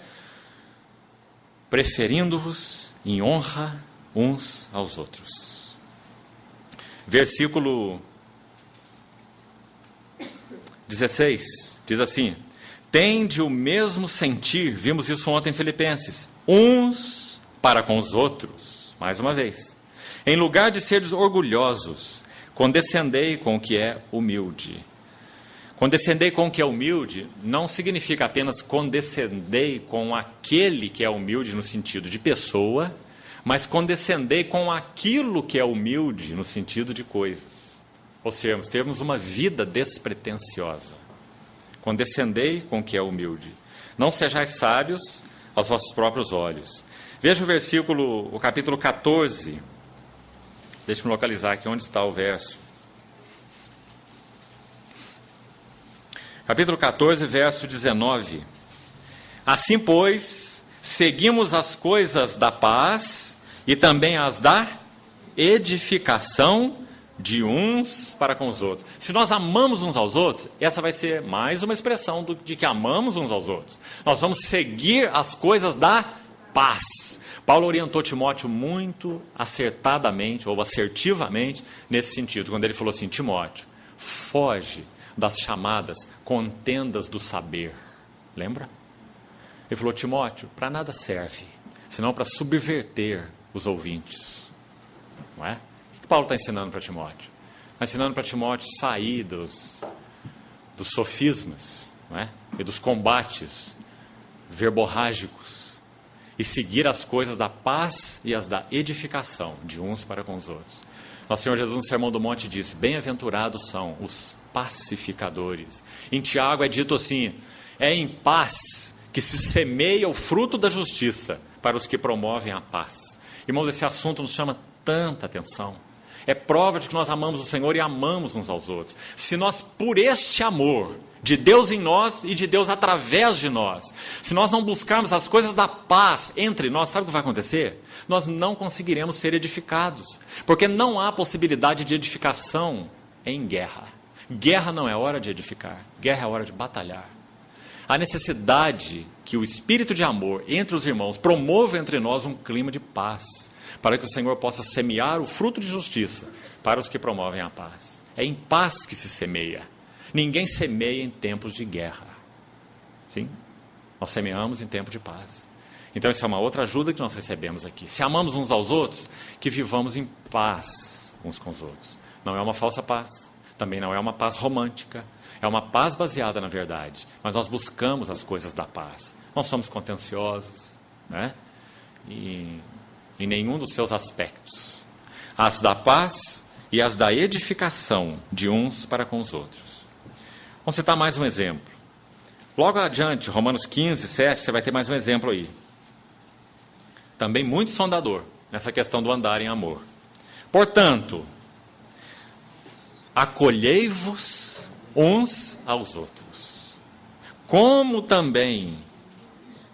preferindo-vos em honra uns aos outros. Versículo 16, diz assim: tende o mesmo sentir, vimos isso ontem em Filipenses, uns para com os outros, mais uma vez. Em lugar de seres orgulhosos, condescendei com o que é humilde. Condescendei com o que é humilde não significa apenas condescendei com aquele que é humilde no sentido de pessoa, mas condescendei com aquilo que é humilde no sentido de coisas. Ou seja, termos uma vida despretensiosa. Condescendei com o que é humilde. Não sejais sábios aos vossos próprios olhos. Veja o capítulo 14. Deixe-me localizar aqui onde está o verso. Capítulo 14, verso 19. Assim, pois, seguimos as coisas da paz e também as da edificação de uns para com os outros. Se nós amamos uns aos outros, essa vai ser mais uma expressão de que amamos uns aos outros. Nós vamos seguir as coisas da paz. Paulo orientou Timóteo muito acertadamente, ou assertivamente, nesse sentido, quando ele falou assim: Timóteo, foge das chamadas contendas do saber. Lembra? Ele falou: Timóteo, para nada serve, senão para subverter os ouvintes. Não é? O que Paulo está ensinando para Timóteo? Está ensinando para Timóteo sair dos sofismas, não é? E dos combates verborrágicos e seguir as coisas da paz e as da edificação de uns para com os outros. Nosso Senhor Jesus, no Sermão do Monte, disse: bem-aventurados são os pacificadores. Em Tiago é dito assim: é em paz que se semeia o fruto da justiça para os que promovem a paz. Irmãos, esse assunto nos chama tanta atenção. É prova de que nós amamos o Senhor e amamos uns aos outros. Se nós, por este amor de Deus em nós e de Deus através de nós, se nós não buscarmos as coisas da paz entre nós, sabe o que vai acontecer? Nós não conseguiremos ser edificados, porque não há possibilidade de edificação em guerra. Guerra não é hora de edificar, guerra é hora de batalhar. A necessidade que o espírito de amor entre os irmãos promova entre nós um clima de paz, para que o Senhor possa semear o fruto de justiça para os que promovem a paz. É em paz que se semeia. Ninguém semeia em tempos de guerra. Sim? Nós semeamos em tempo de paz. Então, isso é uma outra ajuda que nós recebemos aqui. Se amamos uns aos outros, que vivamos em paz uns com os outros. Não é uma falsa paz. Também não é uma paz romântica. É uma paz baseada na verdade. Mas nós buscamos as coisas da paz. Não somos contenciosos, né? Em nenhum dos seus aspectos. As da paz e as da edificação de uns para com os outros. Vamos citar mais um exemplo. Logo adiante, Romanos 15, 7, você vai ter mais um exemplo aí. Também muito sondador nessa questão do andar em amor. Portanto, acolhei-vos uns aos outros, como também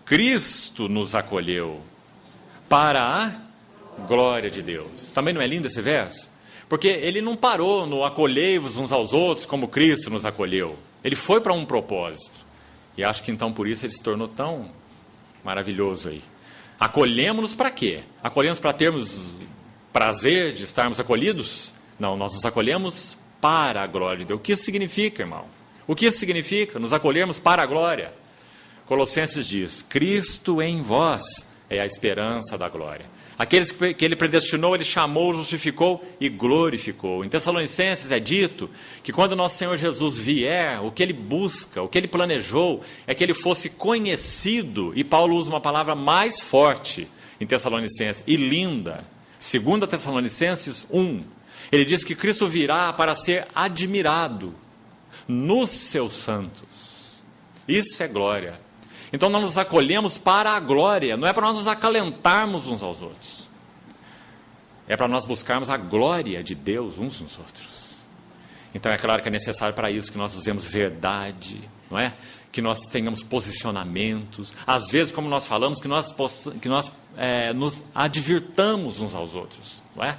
Cristo nos acolheu para a glória de Deus. Também não é lindo esse verso? Porque ele não parou no acolhei-vos uns aos outros como Cristo nos acolheu. Ele foi para um propósito. E acho que então por isso ele se tornou tão maravilhoso aí. Acolhemos-nos para quê? Acolhemos para termos prazer de estarmos acolhidos? Não, nós nos acolhemos para a glória de Deus. O que isso significa, irmão? O que isso significa? Nos acolhermos para a glória. Colossenses diz: Cristo em vós é a esperança da glória. Aqueles que ele predestinou, ele chamou, justificou e glorificou. Em Tessalonicenses é dito que quando nosso Senhor Jesus vier, o que ele busca, o que ele planejou, é que ele fosse conhecido, e Paulo usa uma palavra mais forte em Tessalonicenses, e linda. 2 Tessalonicenses 1, ele diz que Cristo virá para ser admirado nos seus santos. Isso é glória. Então nós nos acolhemos para a glória, não é para nós nos acalentarmos uns aos outros. É para nós buscarmos a glória de Deus uns nos outros. Então é claro que é necessário para isso que nós usemos verdade, não é? Que nós tenhamos posicionamentos. Às vezes, como nós falamos, que nós nos advirtamos uns aos outros, não é?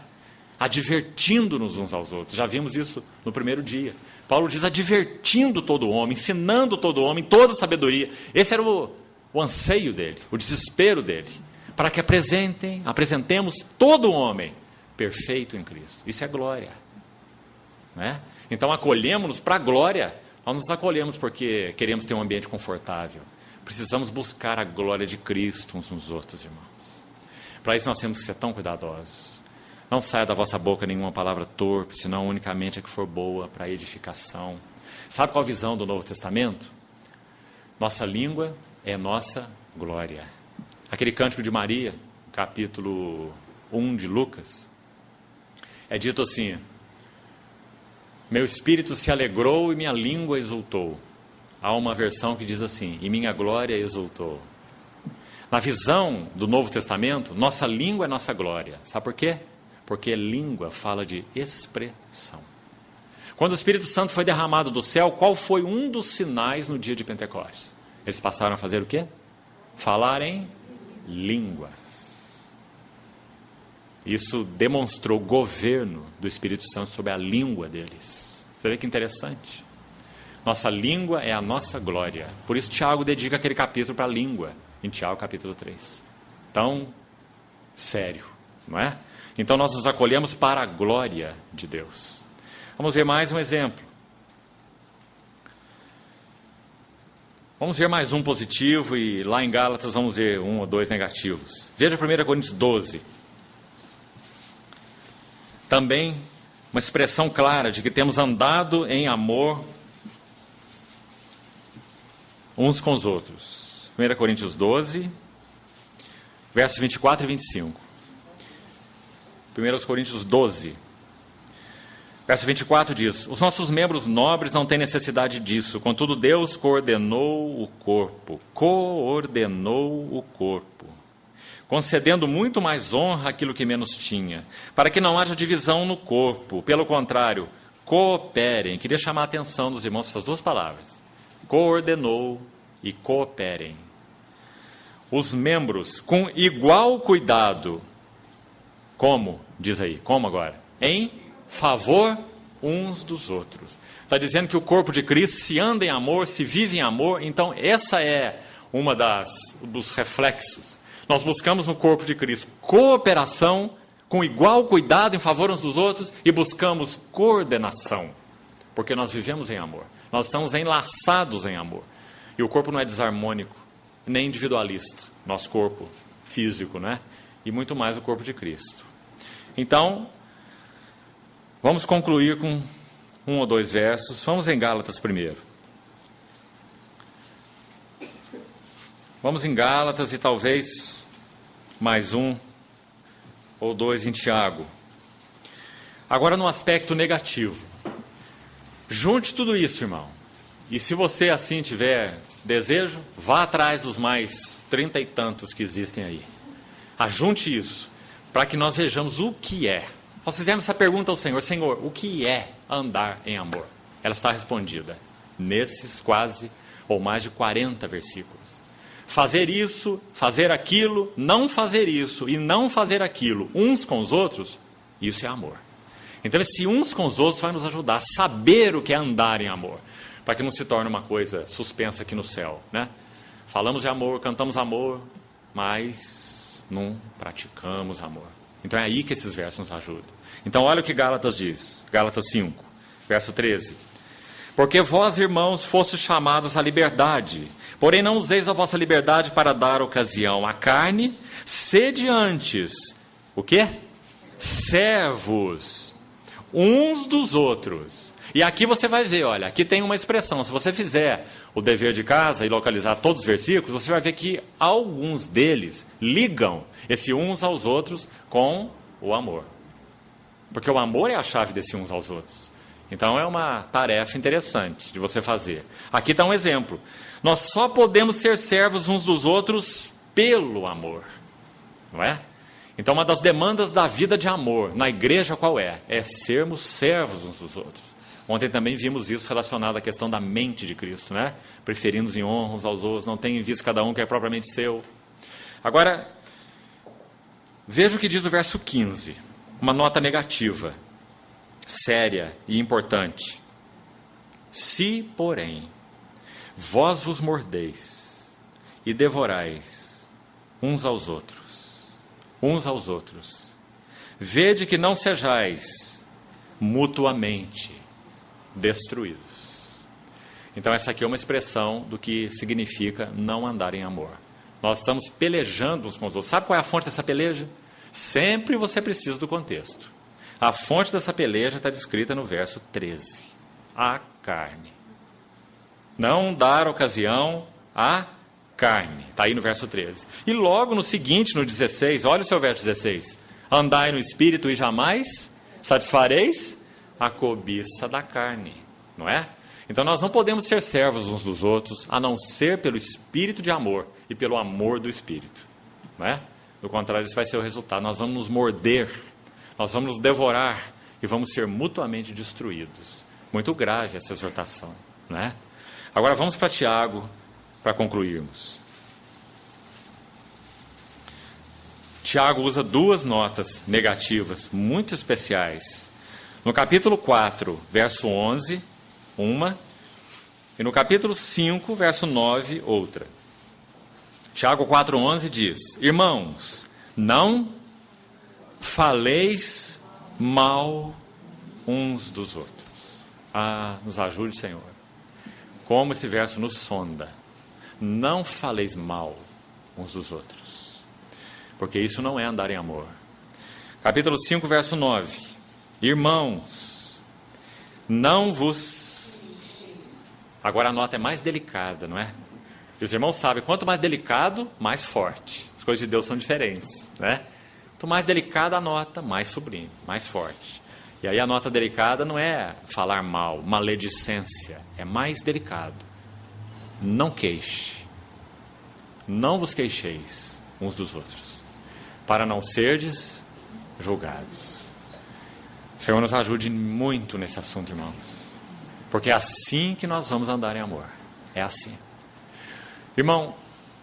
Advertindo-nos uns aos outros. Já vimos isso no primeiro dia. Paulo diz advertindo todo homem, ensinando todo homem, toda sabedoria. Esse era o anseio dele, o desespero dele, para que apresentemos todo homem perfeito em Cristo. Isso é glória, não é? Então acolhemos-nos para a glória. Nós nos acolhemos porque queremos ter um ambiente confortável. Precisamos buscar a glória de Cristo uns nos outros, irmãos. Para isso nós temos que ser tão cuidadosos. Não saia da vossa boca nenhuma palavra torpe, senão unicamente a que for boa para edificação. Sabe qual a visão do Novo Testamento? Nossa língua é nossa glória. Aquele cântico de Maria, capítulo 1 de Lucas, é dito assim: meu espírito se alegrou e minha língua exultou. Há uma versão que diz assim: e minha glória exultou. Na visão do Novo Testamento, nossa língua é nossa glória. Sabe por quê? Porque língua fala de expressão. Quando o Espírito Santo foi derramado do céu, qual foi um dos sinais no dia de Pentecostes? Eles passaram a fazer o quê? Falar em línguas. Isso demonstrou o governo do Espírito Santo sobre a língua deles. Você vê que interessante? Nossa língua é a nossa glória. Por isso Tiago dedica aquele capítulo para a língua, em Tiago capítulo 3. Tão sério, não é? Então nós nos acolhemos para a glória de Deus. Vamos ver mais um exemplo. Vamos ver mais um positivo e lá em Gálatas vamos ver 1 ou 2 negativos. Veja 1 Coríntios 12. Também uma expressão clara de que temos andado em amor uns com os outros. 1 Coríntios 12, versos 24 e 25. 1 Coríntios 12, verso 24 diz: os nossos membros nobres não têm necessidade disso, contudo Deus coordenou o corpo, concedendo muito mais honra àquilo que menos tinha, para que não haja divisão no corpo, pelo contrário, cooperem. Queria chamar a atenção dos irmãos para essas duas palavras, coordenou e cooperem. Os membros com igual cuidado, como? Diz aí, como agora? Em favor uns dos outros. Está dizendo que o corpo de Cristo se anda em amor, se vive em amor. Então essa é uma dos reflexos. Nós buscamos no corpo de Cristo cooperação, com igual cuidado em favor uns dos outros, e buscamos coordenação, porque nós vivemos em amor. Nós estamos enlaçados em amor. E o corpo não é desarmônico, nem individualista. Nosso corpo físico, né? E muito mais o corpo de Cristo. Então, vamos concluir com 1 ou 2 versos. Vamos em Gálatas primeiro. Vamos em Gálatas e talvez mais 1 ou 2 em Tiago. Agora no aspecto negativo. Junte tudo isso, irmão. E se você assim tiver desejo, vá atrás dos mais 30 e tantos que existem aí. Ajunte isso, para que nós vejamos o que é. Nós fizemos essa pergunta ao Senhor: Senhor, o que é andar em amor? Ela está respondida nesses quase ou mais de 40 versículos. Fazer isso, fazer aquilo, não fazer isso e não fazer aquilo, uns com os outros, isso é amor. Então esse uns com os outros vai nos ajudar a saber o que é andar em amor, para que não se torne uma coisa suspensa aqui no céu, né? Falamos de amor, cantamos amor, mas não praticamos amor. Então é aí que esses versos nos ajudam. Então olha o que Gálatas diz, Gálatas 5, verso 13. Porque vós, irmãos, fostes chamados à liberdade, porém não useis a vossa liberdade para dar ocasião à carne, sede antes o quê? Servos uns dos outros. E aqui você vai ver, olha, aqui tem uma expressão. Se você fizer o dever de casa e localizar todos os versículos, você vai ver que alguns deles ligam esse uns aos outros com o amor. Porque o amor é a chave desse uns aos outros. Então é uma tarefa interessante de você fazer. Aqui está um exemplo. Nós só podemos ser servos uns dos outros pelo amor. Não é? Então uma das demandas da vida de amor na igreja qual é? É sermos servos uns dos outros. Ontem também vimos isso relacionado à questão da mente de Cristo, né? Preferindo-os em honra uns aos outros, não tem em vista cada um que é propriamente seu. Agora, veja o que diz o verso 15, uma nota negativa, séria e importante. Se, porém, vós vos mordeis e devorais uns aos outros, vede que não sejais mutuamente destruídos. Então essa aqui é uma expressão do que significa não andar em amor. Nós estamos pelejando uns com os outros. Sabe qual é a fonte dessa peleja? Sempre você precisa do contexto. A fonte dessa peleja está descrita no verso 13. A carne. Não dar ocasião à carne. Está aí no verso 13. E logo no seguinte, no 16, olha o seu verso 16. Andai no Espírito e jamais satisfareis a cobiça da carne, não é? Então nós não podemos ser servos uns dos outros, a não ser pelo Espírito de amor e pelo amor do Espírito, não é? Do contrário, isso vai ser o resultado. Nós vamos nos morder, nós vamos nos devorar e vamos ser mutuamente destruídos. Muito grave essa exortação, não é? Agora vamos para Tiago, para concluirmos. Tiago usa duas notas negativas muito especiais. No capítulo 4, verso 11, uma, e no capítulo 5, verso 9, outra. Tiago 4,11 diz: irmãos, não faleis mal uns dos outros. Ah, nos ajude, Senhor. Como esse verso nos sonda. Não faleis mal uns dos outros. Porque isso não é andar em amor. Capítulo 5, verso 9. Irmãos, não vos... Agora a nota é mais delicada, não é? E os irmãos sabem, quanto mais delicado, mais forte. As coisas de Deus são diferentes, né? Quanto mais delicada a nota, mais sublime, mais forte. E aí a nota delicada não é falar mal, maledicência, é mais delicado. Não queixe, não vos queixeis uns dos outros, para não serdes julgados. O Senhor nos ajude muito nesse assunto, irmãos. Porque é assim que nós vamos andar em amor. É assim. Irmão,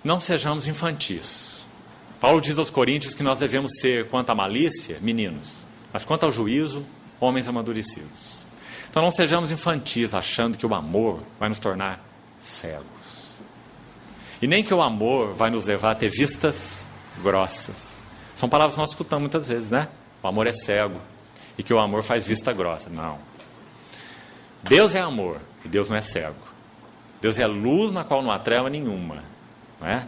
não sejamos infantis. Paulo diz aos Coríntios que nós devemos ser, quanto à malícia, meninos. Mas quanto ao juízo, homens amadurecidos. Então não sejamos infantis, achando que o amor vai nos tornar cegos. E nem que o amor vai nos levar a ter vistas grossas. São palavras que nós escutamos muitas vezes, né? O amor é cego. E que o amor faz vista grossa. Não. Deus é amor e Deus não é cego. Deus é luz na qual não há treva nenhuma. Não é?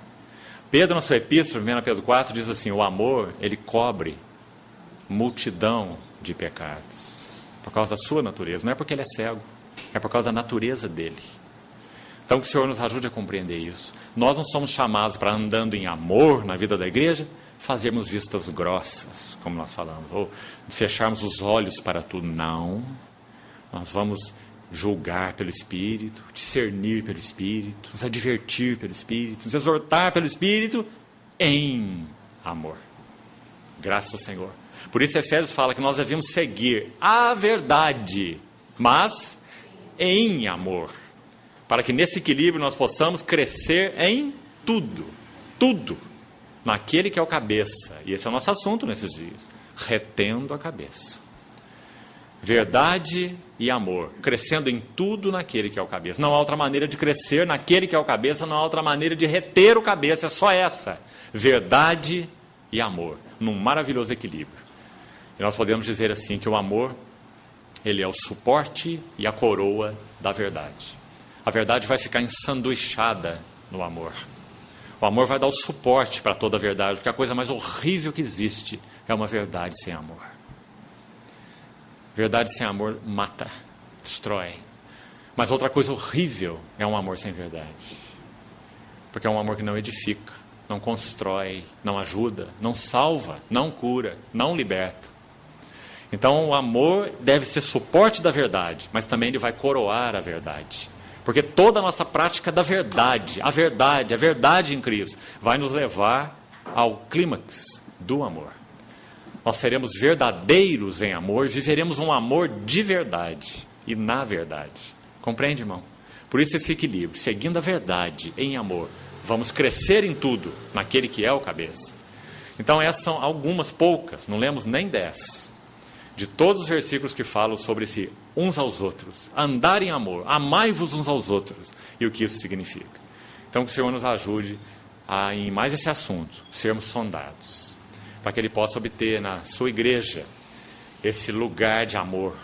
Pedro, na sua epístola, 1 Pedro 4, diz assim: o amor, ele cobre multidão de pecados. Por causa da sua natureza. Não é porque ele é cego. É por causa da natureza dele. Então que o Senhor nos ajude a compreender isso. Nós não somos chamados para, andando em amor na vida da igreja, fazermos vistas grossas, como nós falamos, ou fecharmos os olhos para tudo. Não. Nós vamos julgar pelo Espírito, discernir pelo Espírito, nos advertir pelo Espírito, nos exortar pelo Espírito em amor. Graças ao Senhor. Por isso Efésios fala que nós devemos seguir a verdade, mas em amor, para que nesse equilíbrio nós possamos crescer em tudo, tudo, naquele que é o cabeça. E esse é o nosso assunto nesses dias, retendo a cabeça. Verdade e amor, crescendo em tudo naquele que é o cabeça. Não há outra maneira de crescer naquele que é o cabeça, não há outra maneira de reter o cabeça, é só essa. Verdade e amor, num maravilhoso equilíbrio. E nós podemos dizer assim, que o amor, ele é o suporte e a coroa da verdade. A verdade vai ficar ensanduichada no amor. O amor vai dar o suporte para toda a verdade, porque a coisa mais horrível que existe é uma verdade sem amor. Verdade sem amor mata, destrói. Mas outra coisa horrível é um amor sem verdade. Porque é um amor que não edifica, não constrói, não ajuda, não salva, não cura, não liberta. Então o amor deve ser suporte da verdade, mas também ele vai coroar a verdade. Porque toda a nossa prática da verdade, a verdade em Cristo, vai nos levar ao clímax do amor. Nós seremos verdadeiros em amor e viveremos um amor de verdade e na verdade. Compreende, irmão? Por isso esse equilíbrio, seguindo a verdade em amor, vamos crescer em tudo, naquele que é o cabeça. Então essas são algumas poucas, não lemos nem 10, de todos os versículos que falam sobre esse uns aos outros, andar em amor, amai-vos uns aos outros, e o que isso significa. Então que o Senhor nos ajude a, em mais esse assunto, sermos sondados, para que Ele possa obter na sua igreja esse lugar de amor,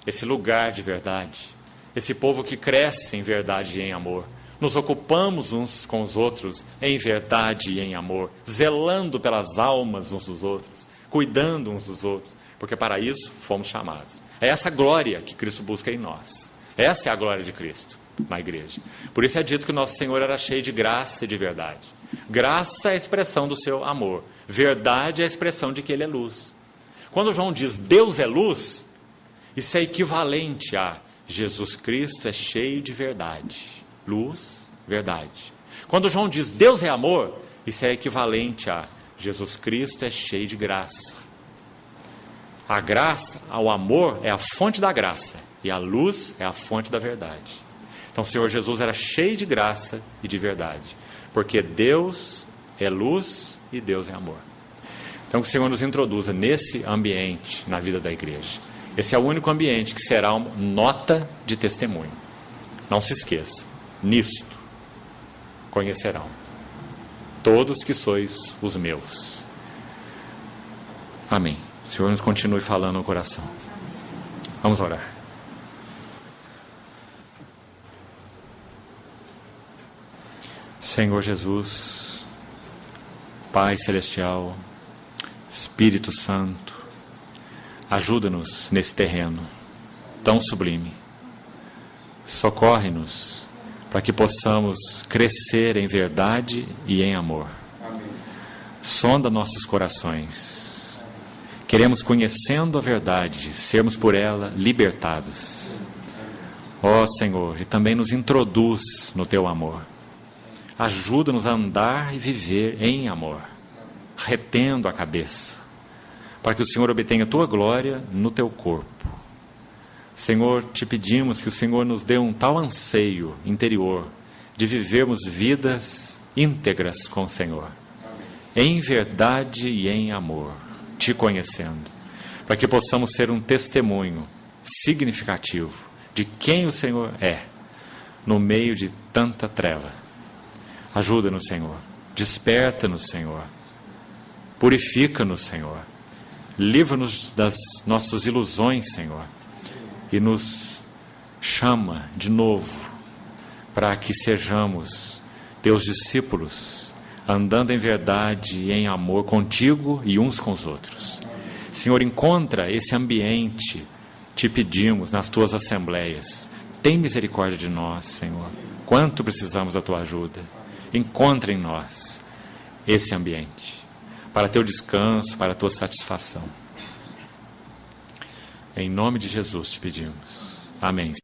esse lugar de verdade, esse povo que cresce em verdade e em amor. Nos ocupamos uns com os outros em verdade e em amor, zelando pelas almas uns dos outros, cuidando uns dos outros, porque para isso fomos chamados. É essa glória que Cristo busca em nós. Essa é a glória de Cristo na igreja. Por isso é dito que o nosso Senhor era cheio de graça e de verdade. Graça é a expressão do seu amor. Verdade é a expressão de que Ele é luz. Quando João diz Deus é luz, isso é equivalente a Jesus Cristo é cheio de verdade. Luz, verdade. Quando João diz Deus é amor, isso é equivalente a Jesus Cristo é cheio de graça. A graça, o amor é a fonte da graça e a luz é a fonte da verdade. Então o Senhor Jesus era cheio de graça e de verdade, porque Deus é luz e Deus é amor. Então que o Senhor nos introduza nesse ambiente na vida da igreja. Esse é o único ambiente que será uma nota de testemunho. Não se esqueça, nisto conhecerão todos que sois os meus. Amém. O Senhor nos continue falando no coração. Vamos orar. Senhor Jesus, Pai Celestial, Espírito Santo, ajuda-nos nesse terreno tão sublime. Socorre-nos para que possamos crescer em verdade e em amor. Sonda nossos corações. Queremos, conhecendo a verdade, sermos por ela libertados. Ó Senhor, e também nos introduz no Teu amor. Ajuda-nos a andar e viver em amor, retendo a cabeça, para que o Senhor obtenha Tua glória no Teu corpo. Senhor, te pedimos que o Senhor nos dê um tal anseio interior de vivermos vidas íntegras com o Senhor, em verdade e em amor, te conhecendo, para que possamos ser um testemunho significativo de quem o Senhor é, no meio de tanta treva. Ajuda-nos, Senhor, desperta-nos, Senhor, purifica-nos, Senhor, livra-nos das nossas ilusões, Senhor, e nos chama de novo para que sejamos Teus discípulos, andando em verdade e em amor contigo e uns com os outros. Senhor, encontra esse ambiente, te pedimos, nas Tuas assembleias. Tem misericórdia de nós, Senhor. Quanto precisamos da Tua ajuda. Encontra em nós esse ambiente, para Teu descanso, para a Tua satisfação. Em nome de Jesus te pedimos. Amém.